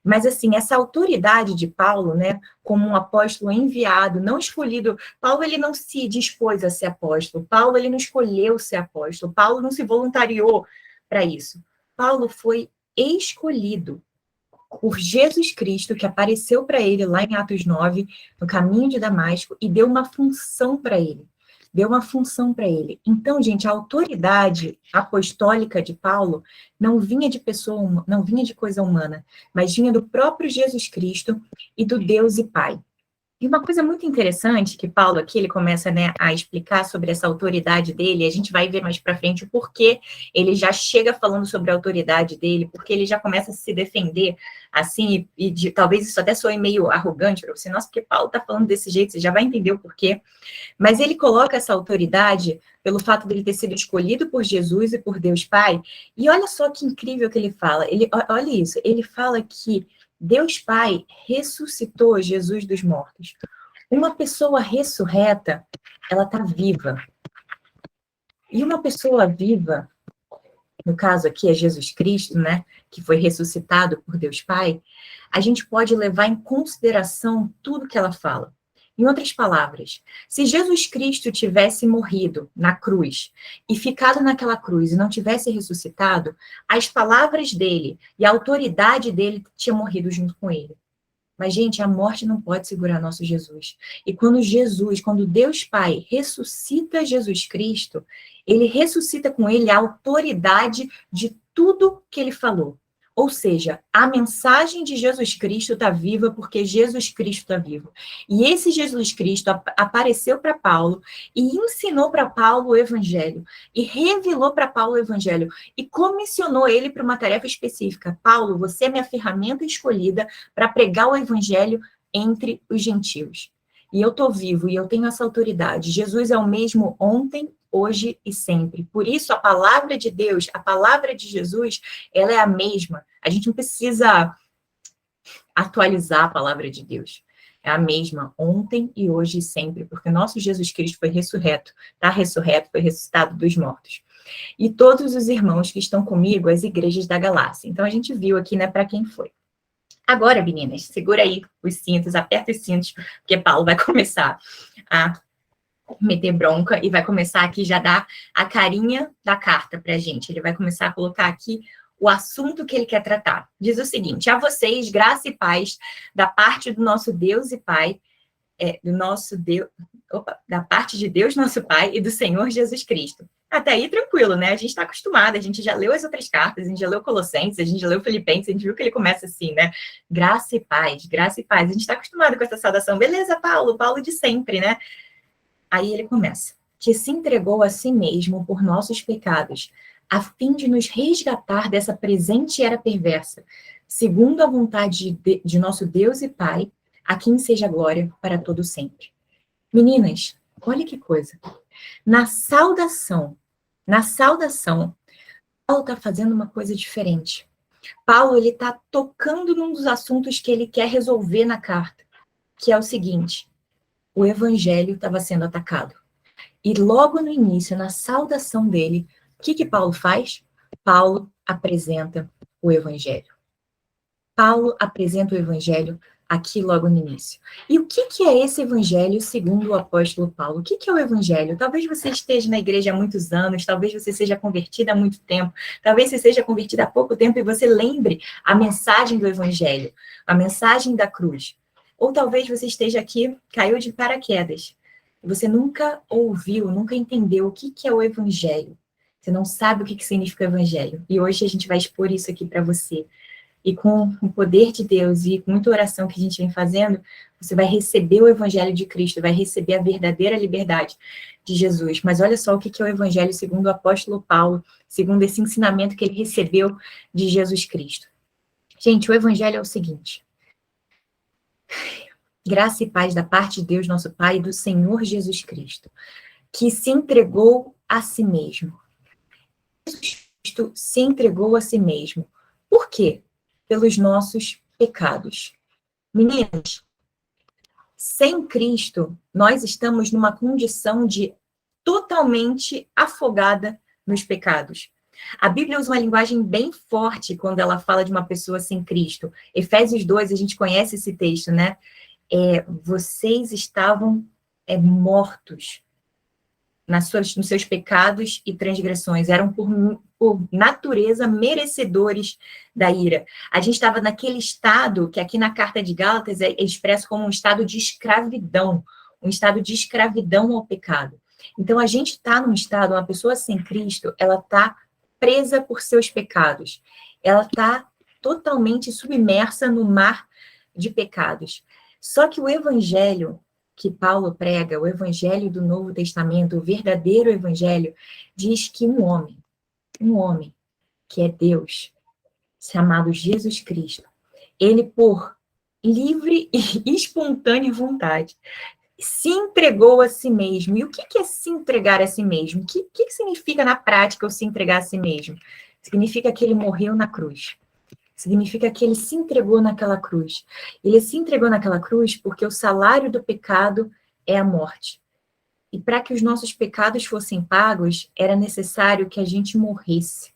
Mas, assim, essa autoridade de Paulo, né, como um apóstolo enviado, não escolhido, Paulo, ele não se dispôs a ser apóstolo, Paulo, ele não escolheu ser apóstolo, Paulo não se voluntariou para isso. Paulo foi escolhido por Jesus Cristo, que apareceu para ele lá em Atos 9, no caminho de Damasco, e deu uma função para ele. Deu uma função para ele. Então, gente, a autoridade apostólica de Paulo não vinha de pessoa, não vinha de coisa humana, mas vinha do próprio Jesus Cristo e do Deus e Pai. E uma coisa muito interessante que Paulo aqui, ele começa, né, a explicar sobre essa autoridade dele, a gente vai ver mais para frente o porquê ele já chega falando sobre a autoridade dele, porque ele já começa a se defender, assim, talvez isso até soe meio arrogante para você, nossa, porque Paulo está falando desse jeito, você já vai entender o porquê, mas ele coloca essa autoridade pelo fato dele ter sido escolhido por Jesus e por Deus Pai, e olha só que incrível que ele fala, olha isso, ele fala que Deus Pai ressuscitou Jesus dos mortos. Uma pessoa ressurreta, ela está viva. E uma pessoa viva, no caso aqui é Jesus Cristo, né, que foi ressuscitado por Deus Pai, a gente pode levar em consideração tudo que ela fala. Em outras palavras, se Jesus Cristo tivesse morrido na cruz e ficado naquela cruz e não tivesse ressuscitado, as palavras dele e a autoridade dele tinham morrido junto com ele. Mas, gente, a morte não pode segurar nosso Jesus. E quando Deus Pai ressuscita Jesus Cristo, ele ressuscita com ele a autoridade de tudo que ele falou. Ou seja, a mensagem de Jesus Cristo está viva porque Jesus Cristo está vivo. E esse Jesus Cristo apareceu para Paulo e ensinou para Paulo o Evangelho, e revelou para Paulo o Evangelho, e comissionou ele para uma tarefa específica. Paulo, você é minha ferramenta escolhida para pregar o Evangelho entre os gentios. E eu estou vivo e eu tenho essa autoridade. Jesus é o mesmo ontem, hoje e sempre. Por isso, a palavra de Deus, a palavra de Jesus, ela é a mesma. A gente não precisa atualizar a palavra de Deus. É a mesma ontem e hoje e sempre, porque nosso Jesus Cristo foi ressurreto, está ressurreto, foi ressuscitado dos mortos. E todos os irmãos que estão comigo, as igrejas da galáxia. Então, a gente viu aqui, né, para quem foi. Agora, meninas, segura aí os cintos, aperta os cintos, porque Paulo vai começar a meter bronca e vai começar aqui já dar a carinha da carta para a gente. Ele vai começar a colocar aqui o assunto que ele quer tratar. Diz o seguinte: a vocês, graça e paz da parte do nosso Deus e Pai, da parte de Deus, nosso Pai, e do Senhor Jesus Cristo. Até aí, tranquilo, né? A gente está acostumado, a gente já leu as outras cartas, a gente já leu Colossenses, a gente já leu Filipenses, a gente viu que ele começa assim, né? Graça e paz, graça e paz. A gente está acostumado com essa saudação. Beleza, Paulo de sempre, né? Aí ele começa: que se entregou a si mesmo por nossos pecados, a fim de nos resgatar dessa presente era perversa, segundo a vontade de nosso Deus e Pai, a quem seja glória para todo sempre. Meninas, olha que coisa. Na saudação, Paulo está fazendo uma coisa diferente. Paulo, ele está tocando num dos assuntos que ele quer resolver na carta, que é o seguinte: o evangelho estava sendo atacado. E logo no início, na saudação dele, o que Paulo faz? Paulo apresenta o evangelho. Paulo apresenta o evangelho aqui logo no início. E o que é esse evangelho segundo o apóstolo Paulo? O que é o evangelho? Talvez você esteja na igreja há muitos anos, talvez você seja convertida há muito tempo, talvez você seja convertida há pouco tempo e você lembre a mensagem do evangelho, a mensagem da cruz. Ou talvez você esteja aqui, caiu de paraquedas, e você nunca ouviu, nunca entendeu o que é o evangelho. Você não sabe o que significa o evangelho. E hoje a gente vai expor isso aqui para você. E com o poder de Deus e com muita oração que a gente vem fazendo, você vai receber o evangelho de Cristo, vai receber a verdadeira liberdade de Jesus. Mas olha só o que é o evangelho segundo o apóstolo Paulo, segundo esse ensinamento que ele recebeu de Jesus Cristo. Gente, o evangelho é o seguinte: graça e paz da parte de Deus, nosso Pai, e do Senhor Jesus Cristo, que se entregou a si mesmo. Jesus Cristo se entregou a si mesmo. Por quê? Pelos nossos pecados. Meninas, sem Cristo, nós estamos numa condição de totalmente afogada nos pecados. A Bíblia usa uma linguagem bem forte quando ela fala de uma pessoa sem Cristo. Efésios 2, a gente conhece esse texto, né? Vocês estavam mortos nos seus pecados e transgressões, eram por natureza merecedores da ira. A gente estava naquele estado que aqui na carta de Gálatas é expresso como um estado de escravidão ao pecado. Então a gente está num estado, uma pessoa sem Cristo, ela está presa por seus pecados, ela está totalmente submersa no mar de pecados. Só que o evangelho que Paulo prega, o evangelho do Novo Testamento, o verdadeiro evangelho, diz que um homem que é Deus, chamado Jesus Cristo, ele por livre e espontânea vontade se entregou a si mesmo. E o que é se entregar a si mesmo? O que significa na prática o se entregar a si mesmo? Significa que ele morreu na cruz. Significa que ele se entregou naquela cruz. Ele se entregou naquela cruz porque o salário do pecado é a morte. E para que os nossos pecados fossem pagos, era necessário que a gente morresse.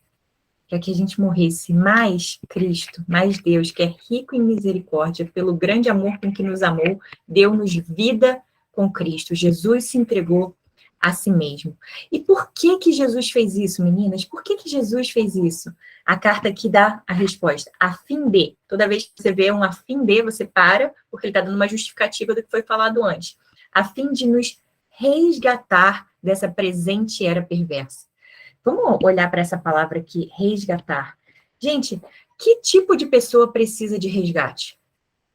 Para que a gente morresse. Mas Cristo, mais Deus, que é rico em misericórdia, pelo grande amor com que nos amou, deu-nos vida com Cristo. Jesus se entregou a si mesmo. E por que Jesus fez isso, meninas? Por que Jesus fez isso? A carta que dá a resposta, a fim de. Toda vez que você vê um a fim de, você para, porque ele está dando uma justificativa do que foi falado antes. A fim de nos resgatar dessa presente era perversa. Vamos olhar para essa palavra aqui, resgatar. Gente, que tipo de pessoa precisa de resgate?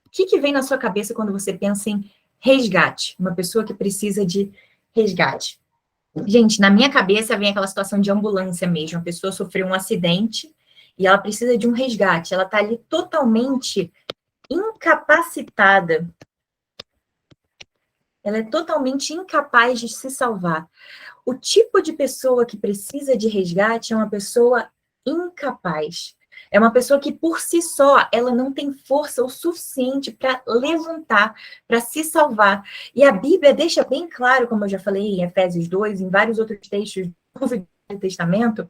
O que vem na sua cabeça quando você pensa em resgate? Uma pessoa que precisa de resgate. Gente, na minha cabeça vem aquela situação de ambulância mesmo. A pessoa sofreu um acidente e ela precisa de um resgate. Ela está ali totalmente incapacitada. Ela é totalmente incapaz de se salvar. O tipo de pessoa que precisa de resgate é uma pessoa incapaz. É uma pessoa que, por si só, ela não tem força o suficiente para levantar, para se salvar. E a Bíblia deixa bem claro, como eu já falei em Efésios 2, em vários outros textos do Novo Testamento,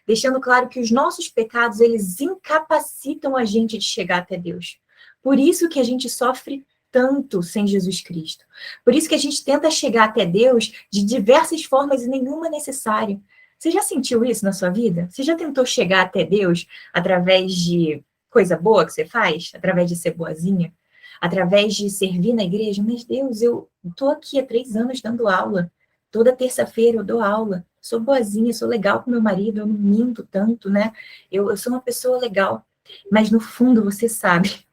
deixando claro que os nossos pecados, eles incapacitam a gente de chegar até Deus. Por isso que a gente sofre tanto sem Jesus Cristo. Por isso que a gente tenta chegar até Deus de diversas formas e nenhuma necessária. Você já sentiu isso na sua vida? Você já tentou chegar até Deus através de coisa boa que você faz? Através de ser boazinha? Através de servir na igreja? Mas Deus, eu estou aqui há 3 anos dando aula. Toda terça-feira eu dou aula. Sou boazinha, sou legal com meu marido, eu não minto tanto, né? Eu sou uma pessoa legal. Mas no fundo você sabe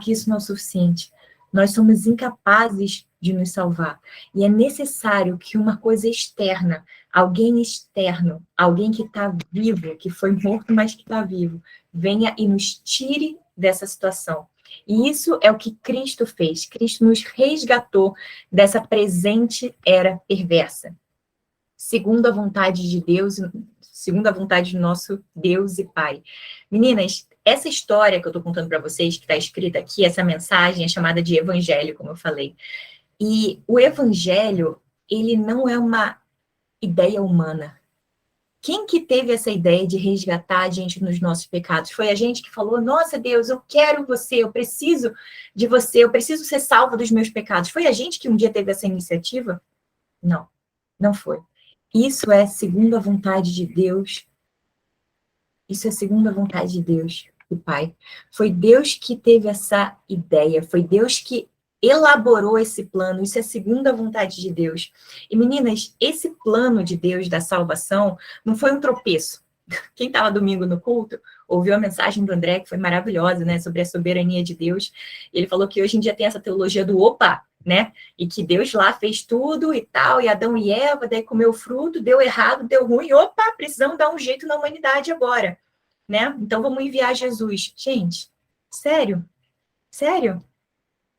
que isso não é o suficiente. Nós somos incapazes de nos salvar. E é necessário que uma coisa externa, alguém externo, alguém que está vivo, que foi morto, mas que está vivo, venha e nos tire dessa situação. E isso é o que Cristo fez. Cristo nos resgatou dessa presente era perversa. Segundo a vontade de Deus, segundo a vontade do nosso Deus e Pai. Meninas, essa história que eu estou contando para vocês, que está escrita aqui, essa mensagem é chamada de evangelho, como eu falei. E o evangelho, ele não é uma ideia humana. Quem que teve essa ideia de resgatar a gente nos nossos pecados? Foi a gente que falou, nossa Deus, eu quero você, eu preciso de você, eu preciso ser salva dos meus pecados. Foi a gente que um dia teve essa iniciativa? Não, não foi. Isso é segundo a vontade de Deus. Isso é segundo a vontade de Deus, o Pai. Foi Deus que teve essa ideia, foi Deus que elaborou esse plano, isso é segundo a vontade de Deus. E meninas, esse plano de Deus da salvação não foi um tropeço. Quem estava domingo no culto ouviu a mensagem do André, que foi maravilhosa, né, sobre a soberania de Deus. Ele falou que hoje em dia tem essa teologia do opa, né, e que Deus lá fez tudo e tal, e Adão e Eva, daí comeu o fruto, deu errado, deu ruim, opa, precisamos dar um jeito na humanidade agora, né, então vamos enviar Jesus. Gente, sério? Sério?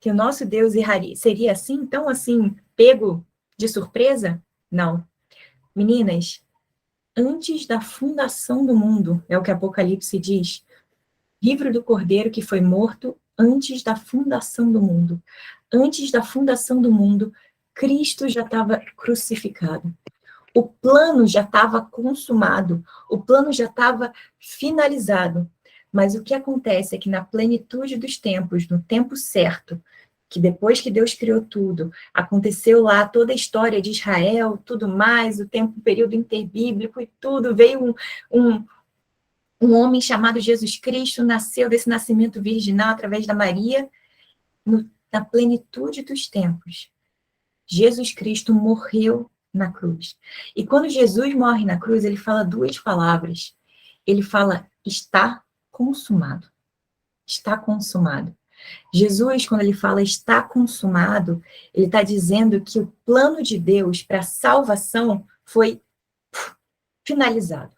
Que o nosso Deus seria assim, tão assim, pego de surpresa? Não. Meninas, antes da fundação do mundo, é o que Apocalipse diz, livro do Cordeiro que foi morto antes da fundação do mundo. Antes da fundação do mundo, Cristo já estava crucificado. O plano já estava consumado, o plano já estava finalizado. Mas o que acontece é que na plenitude dos tempos, no tempo certo, que depois que Deus criou tudo, aconteceu lá toda a história de Israel, tudo mais, o período interbíblico e tudo, veio um homem chamado Jesus Cristo, nasceu desse nascimento virginal através da Maria, na plenitude dos tempos. Jesus Cristo morreu na cruz. E quando Jesus morre na cruz, ele fala 2 palavras. Ele fala, está consumado. Está consumado. Jesus, quando ele fala está consumado, ele está dizendo que o plano de Deus para a salvação foi finalizado.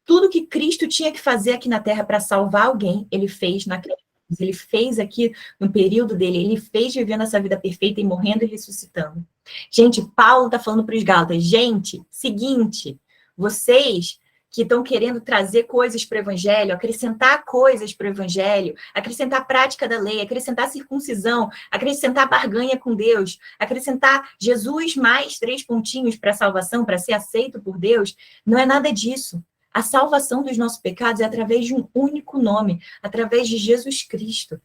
Tudo que Cristo tinha que fazer aqui na Terra para salvar alguém, ele fez na cruz. Ele fez aqui no período dele, ele fez vivendo essa vida perfeita e morrendo e ressuscitando. Gente, Paulo está falando para os Gálatas, gente, seguinte, vocês que estão querendo trazer coisas para o Evangelho, acrescentar coisas para o Evangelho, acrescentar a prática da lei, acrescentar a circuncisão, acrescentar a barganha com Deus, acrescentar Jesus mais 3 pontinhos para a salvação, para ser aceito por Deus, não é nada disso. A salvação dos nossos pecados é através de um único nome, através de Jesus Cristo.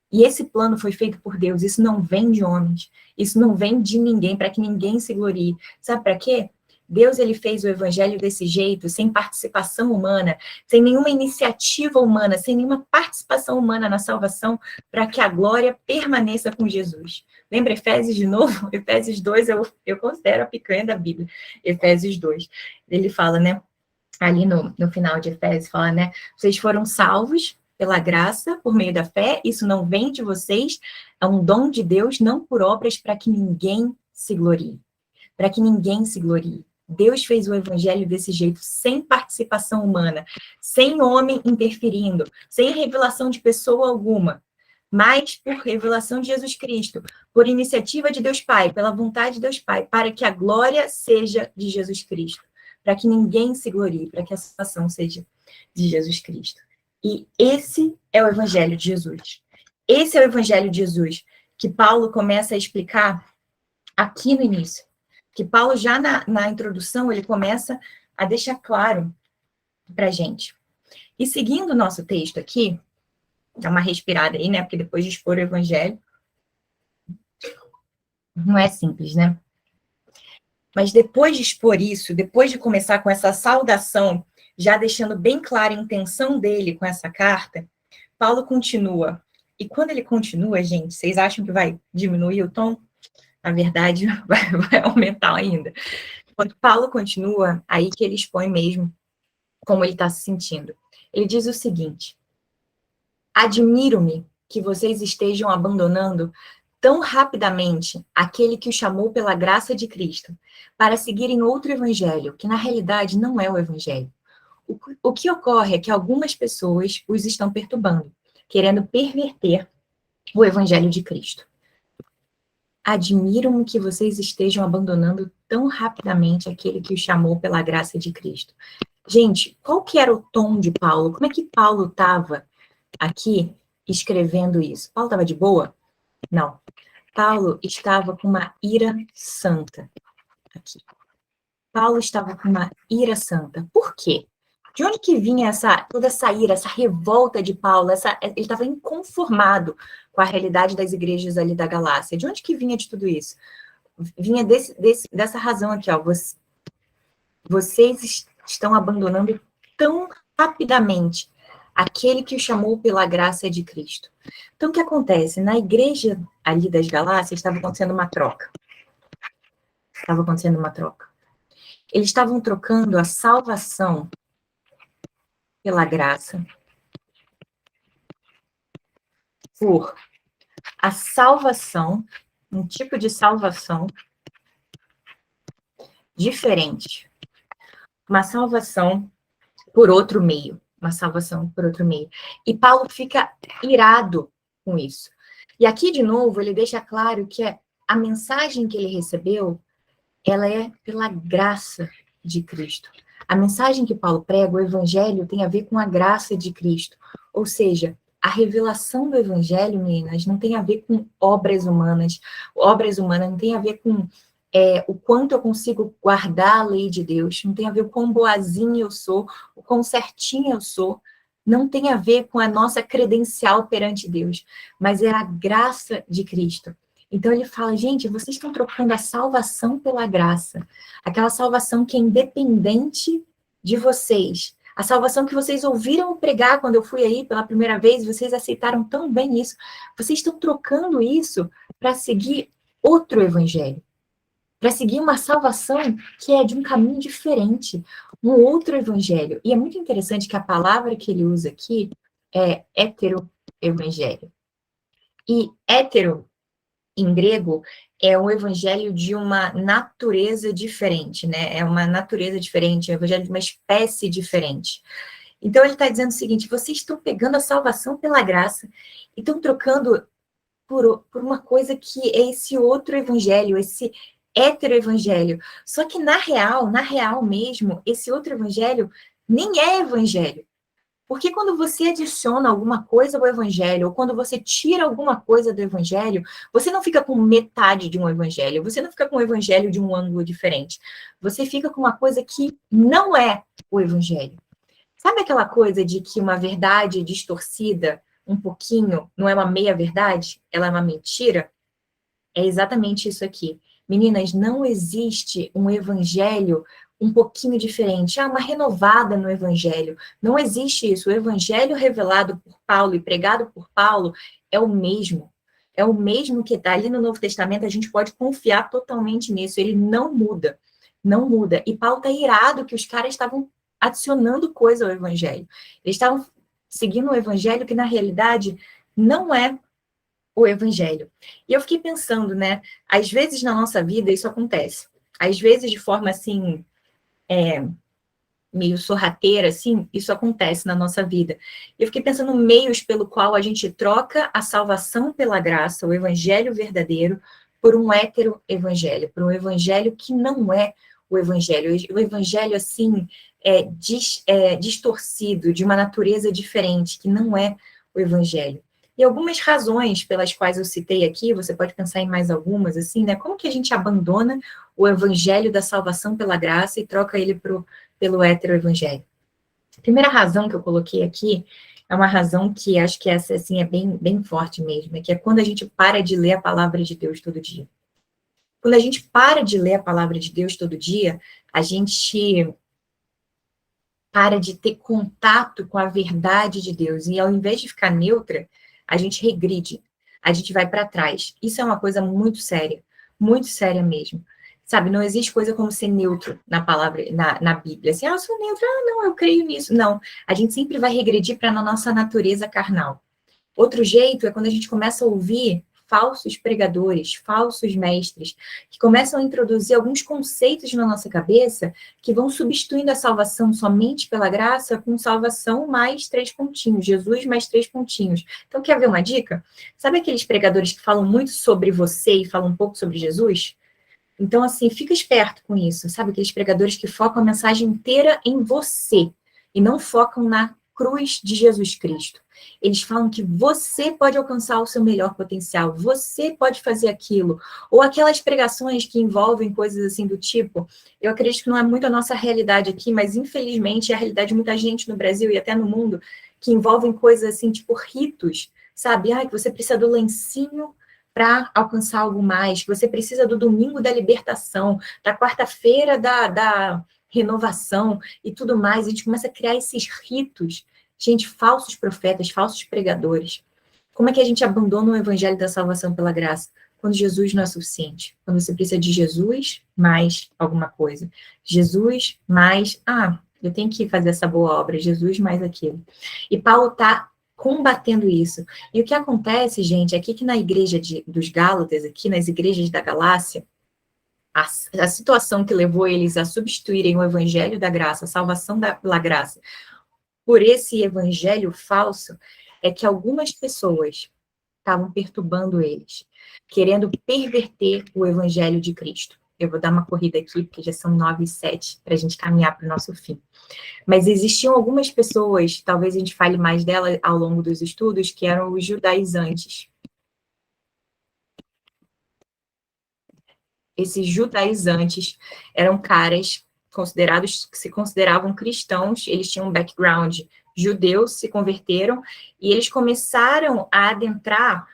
E esse plano foi feito por Deus, isso não vem de homens, isso não vem de ninguém, para que ninguém se glorie. Sabe para quê? Deus, ele fez o evangelho desse jeito, sem participação humana, sem nenhuma iniciativa humana, sem nenhuma participação humana na salvação, para que a glória permaneça com Jesus. Lembra Efésios de novo? Efésios 2, eu considero a picanha da Bíblia. Efésios 2. Ele fala, né? Ali no final de Efésios, fala, né? Vocês foram salvos pela graça, por meio da fé, isso não vem de vocês, é um dom de Deus, não por obras, para que ninguém se glorie. Para que ninguém se glorie. Deus fez o evangelho desse jeito, sem participação humana, sem homem interferindo, sem revelação de pessoa alguma, mas por revelação de Jesus Cristo, por iniciativa de Deus Pai, pela vontade de Deus Pai, para que a glória seja de Jesus Cristo, para que ninguém se glorie, para que a salvação seja de Jesus Cristo. E esse é o evangelho de Jesus. Esse é o evangelho de Jesus, que Paulo começa a explicar aqui no início. Que Paulo, já na introdução, ele começa a deixar claro para a gente. E seguindo o nosso texto aqui, dá uma respirada aí, né? Porque depois de expor o evangelho, não é simples, né? Mas depois de expor isso, depois de começar com essa saudação, já deixando bem clara a intenção dele com essa carta, Paulo continua. E quando ele continua, gente, vocês acham que vai diminuir o tom? Na verdade, vai aumentar ainda. Quando Paulo continua, aí que ele expõe mesmo como ele está se sentindo. Ele diz o seguinte: admiro-me que vocês estejam abandonando tão rapidamente aquele que o chamou pela graça de Cristo, para seguirem outro evangelho, que na realidade não é o evangelho. O que ocorre é que algumas pessoas os estão perturbando, querendo perverter o evangelho de Cristo. Admiro-me que vocês estejam abandonando tão rapidamente aquele que o chamou pela graça de Cristo. Gente, qual que era o tom de Paulo? Como é que Paulo estava aqui escrevendo isso? Paulo estava de boa? Não. Paulo estava com uma ira santa aqui. Paulo estava com uma ira santa. Por quê? De onde que vinha toda essa ira, essa revolta de Paulo? Ele estava inconformado com a realidade das igrejas ali da Galácia. De onde que vinha de tudo isso? Vinha dessa razão aqui, ó. Vocês estão abandonando tão rapidamente aquele que o chamou pela graça de Cristo. Então, o que acontece? Na igreja ali das Galácias estava acontecendo uma troca. Eles estavam trocando a salvação pela graça por a salvação, um tipo de salvação diferente. Uma salvação por outro meio. E Paulo fica irado com isso. E aqui, de novo, ele deixa claro que a mensagem que ele recebeu, ela é pela graça de Cristo. A mensagem que Paulo prega, o evangelho, tem a ver com a graça de Cristo. Ou seja, a revelação do evangelho, meninas, não tem a ver com obras humanas. Obras humanas não tem a ver com o quanto eu consigo guardar a lei de Deus. Não tem a ver com o quão boazinha eu sou, o quão certinha eu sou. Não tem a ver com a nossa credencial perante Deus. Mas é a graça de Cristo. Então ele fala, gente, vocês estão trocando a salvação pela graça. Aquela salvação que é independente de vocês. A salvação que vocês ouviram pregar quando eu fui aí pela primeira vez, vocês aceitaram tão bem isso. Vocês estão trocando isso para seguir outro evangelho. Para seguir uma salvação que é de um caminho diferente. Um outro evangelho. E é muito interessante que a palavra que ele usa aqui é hétero-evangelho. E hétero, em grego, é um evangelho de uma natureza diferente, né? É uma natureza diferente, é um evangelho de uma espécie diferente. Então, ele está dizendo o seguinte, vocês estão pegando a salvação pela graça e estão trocando por uma coisa que é esse outro evangelho, esse hétero-evangelho. Só que, na real mesmo, esse outro evangelho nem é evangelho. Porque quando você adiciona alguma coisa ao evangelho, ou quando você tira alguma coisa do evangelho, você não fica com metade de um evangelho, você não fica com o evangelho de um ângulo diferente. Você fica com uma coisa que não é o evangelho. Sabe aquela coisa de que uma verdade distorcida um pouquinho não é uma meia-verdade? Ela é uma mentira? É exatamente isso aqui. Meninas, não existe um evangelho um pouquinho diferente, uma renovada no evangelho. Não existe isso. O evangelho revelado por Paulo e pregado por Paulo é o mesmo. É o mesmo que está ali no Novo Testamento, a gente pode confiar totalmente nisso. Ele não muda. Não muda. E Paulo está irado que os caras estavam adicionando coisa ao evangelho. Eles estavam seguindo um evangelho que, na realidade, não é o evangelho. E eu fiquei pensando, né? Às vezes na nossa vida isso acontece. Às vezes de forma assim, meio sorrateira, assim, isso acontece na nossa vida. E eu fiquei pensando meios pelo qual a gente troca a salvação pela graça, o evangelho verdadeiro, por um hétero evangelho, por um evangelho que não é o evangelho. O evangelho, assim, distorcido, de uma natureza diferente, que não é o evangelho. E algumas razões pelas quais eu citei aqui, você pode pensar em mais algumas, assim, né? Como que a gente abandona o evangelho da salvação pela graça e troca ele pelo heteroevangelho? A primeira razão que eu coloquei aqui é uma razão que acho que essa, assim, é bem, bem forte mesmo, que é quando a gente para de ler a palavra de Deus todo dia. Quando a gente para de ler a palavra de Deus todo dia, a gente para de ter contato com a verdade de Deus. E ao invés de ficar neutra, a gente regride, a gente vai para trás. Isso é uma coisa muito séria mesmo. Sabe, não existe coisa como ser neutro na palavra, na Bíblia. Assim, eu sou neutro, não, eu creio nisso. Não, a gente sempre vai regredir para a nossa natureza carnal. Outro jeito é quando a gente começa a ouvir falsos pregadores, falsos mestres, que começam a introduzir alguns conceitos na nossa cabeça que vão substituindo a salvação somente pela graça com salvação mais 3 pontinhos, Jesus mais 3 pontinhos. Então, quer ver uma dica? Sabe aqueles pregadores que falam muito sobre você e falam um pouco sobre Jesus? Então, assim, fica esperto com isso, sabe? Aqueles pregadores que focam a mensagem inteira em você e não focam na cruz de Jesus Cristo. Eles falam que você pode alcançar o seu melhor potencial, você pode fazer aquilo. Ou aquelas pregações que envolvem coisas assim do tipo, eu acredito que não é muito a nossa realidade aqui, mas infelizmente é a realidade de muita gente no Brasil e até no mundo, que envolvem coisas assim, tipo ritos, sabe? Que você precisa do lencinho para alcançar algo mais, que você precisa do domingo da libertação, da quarta-feira da renovação e tudo mais. A gente começa a criar esses ritos, gente, falsos profetas, falsos pregadores. Como é que a gente abandona o evangelho da salvação pela graça? Quando Jesus não é suficiente. Quando você precisa de Jesus mais alguma coisa. Jesus mais, eu tenho que fazer essa boa obra. Jesus mais aquilo. E Paulo está combatendo isso. E o que acontece, gente, é que na igreja dos Gálatas, aqui nas igrejas da Galácia, a situação que levou eles a substituírem o evangelho da graça, a salvação pela graça, por esse evangelho falso, é que algumas pessoas estavam perturbando eles, querendo perverter o evangelho de Cristo. Eu vou dar uma corrida aqui, porque já são 9h07, para a gente caminhar para o nosso fim. Mas existiam algumas pessoas, talvez a gente fale mais dela ao longo dos estudos, que eram os judaizantes. Esses judaizantes eram caras considerados, que se consideravam cristãos, eles tinham um background judeu, se converteram, e eles começaram a adentrar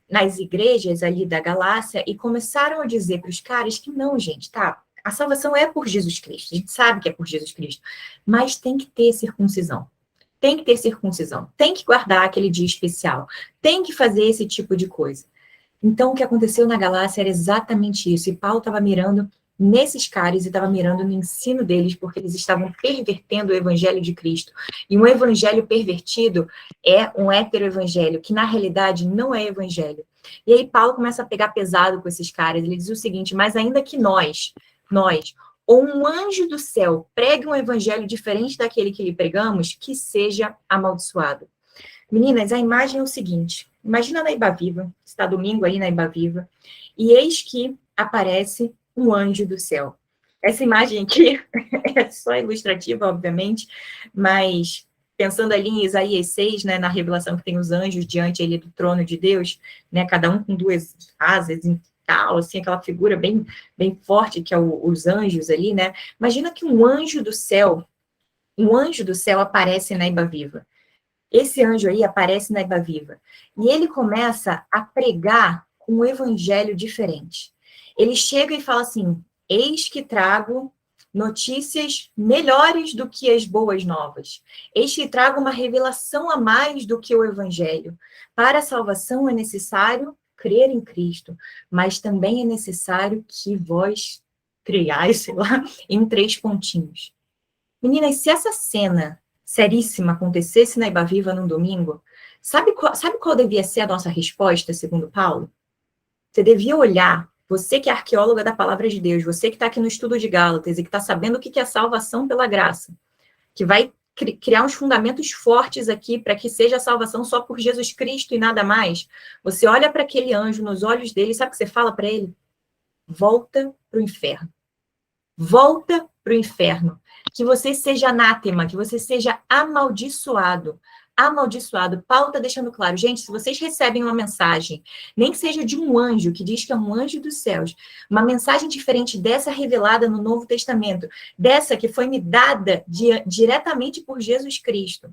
nas igrejas ali da Galácia e começaram a dizer para os caras que não, gente, tá, a salvação é por Jesus Cristo, a gente sabe que é por Jesus Cristo, mas tem que ter circuncisão. Tem que ter circuncisão, tem que guardar aquele dia especial, tem que fazer esse tipo de coisa. Então, o que aconteceu na Galácia era exatamente isso, e Paulo estava mirando nesses caras e estava mirando no ensino deles, porque eles estavam pervertendo o evangelho de Cristo. E um evangelho pervertido é um heteroevangelho, que na realidade não é evangelho. E aí Paulo começa a pegar pesado com esses caras, ele diz o seguinte, mas ainda que nós, ou um anjo do céu pregue um evangelho diferente daquele que lhe pregamos, que seja amaldiçoado. Meninas, a imagem é o seguinte, imagina na Ibaviva, está domingo aí na Ibaviva, e eis que aparece um anjo do céu. Essa imagem aqui é só ilustrativa, obviamente, mas pensando ali em Isaías 6, né, na revelação que tem os anjos diante ali do trono de Deus, né, cada um com 2 asas e tal, assim, aquela figura bem, bem forte que é os anjos ali, né? Imagina que um anjo do céu aparece na Ibaviva. Esse anjo aí aparece na Ibaviva. E ele começa a pregar um evangelho diferente. Ele chega e fala assim, eis que trago notícias melhores do que as boas novas. Eis que trago uma revelação a mais do que o evangelho. Para a salvação é necessário crer em Cristo, mas também é necessário que vós creiais, sei lá, em 3 pontinhos. Meninas, se essa cena seríssima acontecesse na Iba Viva num domingo, sabe qual devia ser a nossa resposta, segundo Paulo? Você devia olhar, você que é arqueóloga da palavra de Deus, você que está aqui no estudo de Gálatas e que está sabendo o que é salvação pela graça, que vai criar uns fundamentos fortes aqui para que seja a salvação só por Jesus Cristo e nada mais. Você olha para aquele anjo nos olhos dele, sabe o que você fala para ele? Volta para o inferno. Volta para o inferno. Que você seja anátema, que você seja amaldiçoado. Amaldiçoado. Paulo está deixando claro, gente, se vocês recebem uma mensagem, nem que seja de um anjo, que diz que é um anjo dos céus, uma mensagem diferente dessa revelada no Novo Testamento, dessa que foi me dada diretamente por Jesus Cristo,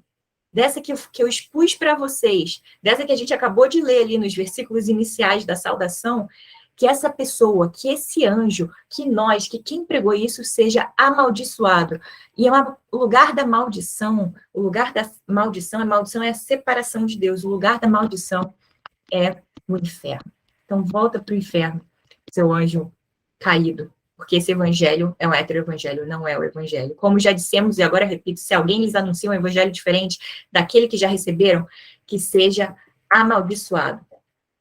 dessa que eu expus para vocês, dessa que a gente acabou de ler ali nos versículos iniciais da saudação, que essa pessoa, que esse anjo, que nós, que quem pregou isso seja amaldiçoado. E o lugar da maldição, a maldição é a separação de Deus, o lugar da maldição é o inferno. Então, volta para o inferno, seu anjo caído, porque esse evangelho é um heteroevangelho, não é o evangelho. Como já dissemos, e agora repito, se alguém lhes anuncia um evangelho diferente daquele que já receberam, que seja amaldiçoado.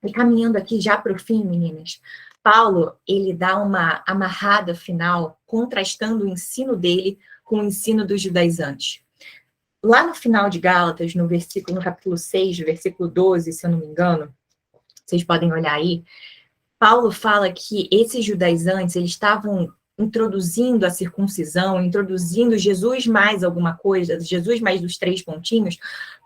E caminhando aqui já para o fim, meninas, Paulo, ele dá uma amarrada final, contrastando o ensino dele com o ensino dos judaizantes. Lá no final de Gálatas, no capítulo 6, versículo 12, se eu não me engano, vocês podem olhar aí, Paulo fala que esses judaizantes, eles estavam introduzindo a circuncisão, introduzindo Jesus mais alguma coisa, Jesus mais os 3 pontinhos,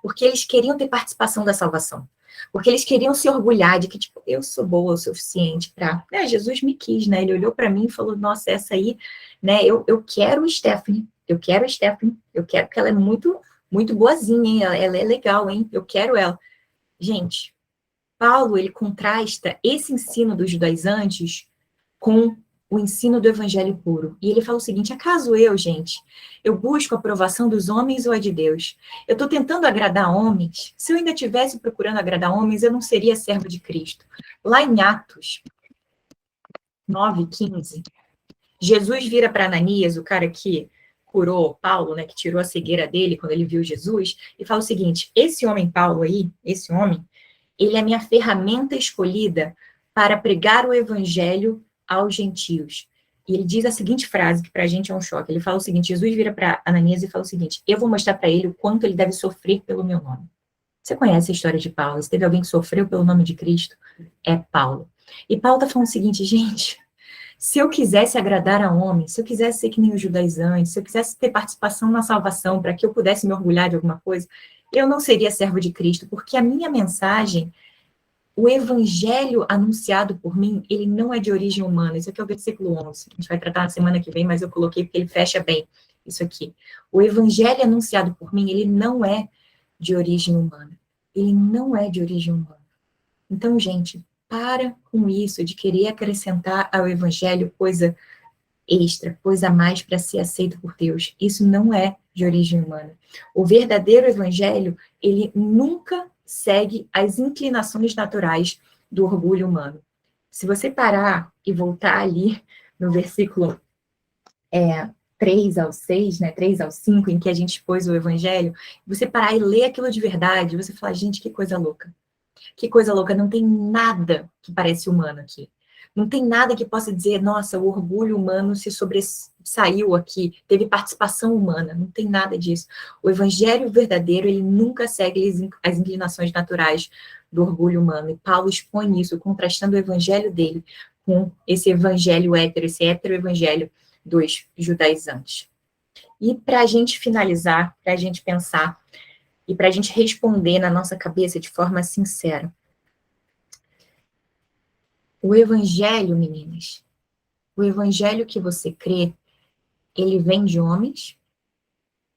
porque eles queriam ter participação da salvação. Porque eles queriam se orgulhar de que, tipo, eu sou boa o suficiente para... Né, Jesus me quis, né? Ele olhou para mim e falou, nossa, essa aí, né? Eu quero Stephanie, eu quero porque ela é muito, muito boazinha, hein? Ela é legal, hein? Eu quero ela. Gente, Paulo, ele contrasta esse ensino dos judaizantes com o ensino do evangelho puro. E ele fala o seguinte, acaso eu busco a aprovação dos homens ou a de Deus? Eu estou tentando agradar homens? Se eu ainda estivesse procurando agradar homens, eu não seria servo de Cristo. Lá em Atos 9:15, Jesus vira para Ananias, o cara que curou Paulo, né, que tirou a cegueira dele quando ele viu Jesus, e fala o seguinte, esse homem Paulo aí, ele é a minha ferramenta escolhida para pregar o evangelho aos gentios. E ele diz a seguinte frase, que para a gente é um choque. Ele fala o seguinte, Jesus vira para Ananias e fala o seguinte, eu vou mostrar para ele o quanto ele deve sofrer pelo meu nome. Você conhece a história de Paulo? Se teve alguém que sofreu pelo nome de Cristo, é Paulo. E Paulo está falando o seguinte, gente, se eu quisesse agradar a homens, se eu quisesse ser que nem os judaizantes, se eu quisesse ter participação na salvação, para que eu pudesse me orgulhar de alguma coisa, eu não seria servo de Cristo, porque a minha mensagem, o evangelho anunciado por mim, ele não é de origem humana. Isso aqui é o versículo 11. A gente vai tratar na semana que vem, mas eu coloquei porque ele fecha bem isso aqui. O evangelho anunciado por mim, ele não é de origem humana. Ele não é de origem humana. Então, gente, para com isso de querer acrescentar ao evangelho coisa extra, coisa a mais para ser aceito por Deus. Isso não é de origem humana. O verdadeiro evangelho, ele nunca segue as inclinações naturais do orgulho humano. Se você parar e voltar ali no versículo 3 ao 6, né, 3 ao 5, em que a gente expôs o evangelho, você parar e ler aquilo de verdade, você fala, gente, que coisa louca. Que coisa louca, não tem nada que parece humano aqui. Não tem nada que possa dizer, nossa, o orgulho humano se sobressaiu aqui, teve participação humana. Não tem nada disso. O evangelho verdadeiro, ele nunca segue as inclinações naturais do orgulho humano. E Paulo expõe isso, contrastando o evangelho dele com esse evangelho hétero, esse hétero-evangelho dos judaizantes. E para a gente finalizar, para a gente pensar, e para a gente responder na nossa cabeça de forma sincera, o evangelho, meninas, o evangelho que você crê, ele vem de homens,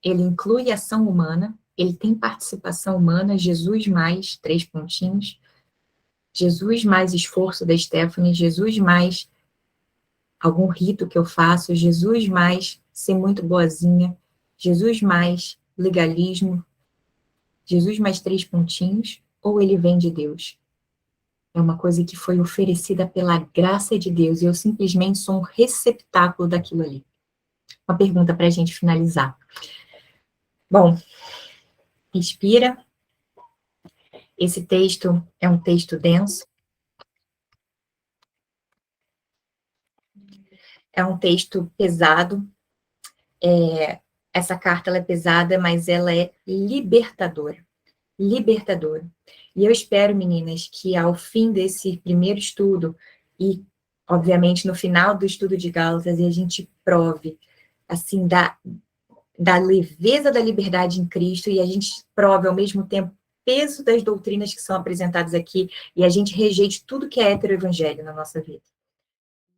ele inclui ação humana, ele tem participação humana, Jesus mais 3 pontinhos, Jesus mais esforço da Stephanie, Jesus mais algum rito que eu faço, Jesus mais ser muito boazinha, Jesus mais legalismo, Jesus mais 3 pontinhos, ou ele vem de Deus? É uma coisa que foi oferecida pela graça de Deus, e eu simplesmente sou um receptáculo daquilo ali. Uma pergunta para a gente finalizar. Bom, respira. Esse texto é um texto denso. É um texto pesado. Essa carta ela é pesada, mas ela é libertadora. Libertadora. E eu espero, meninas, que ao fim desse primeiro estudo, e, obviamente, no final do estudo de Gálatas, a gente prove, assim, da leveza da liberdade em Cristo, e a gente prove, ao mesmo tempo, peso das doutrinas que são apresentadas aqui, e a gente rejeite tudo que é heteroevangelho na nossa vida.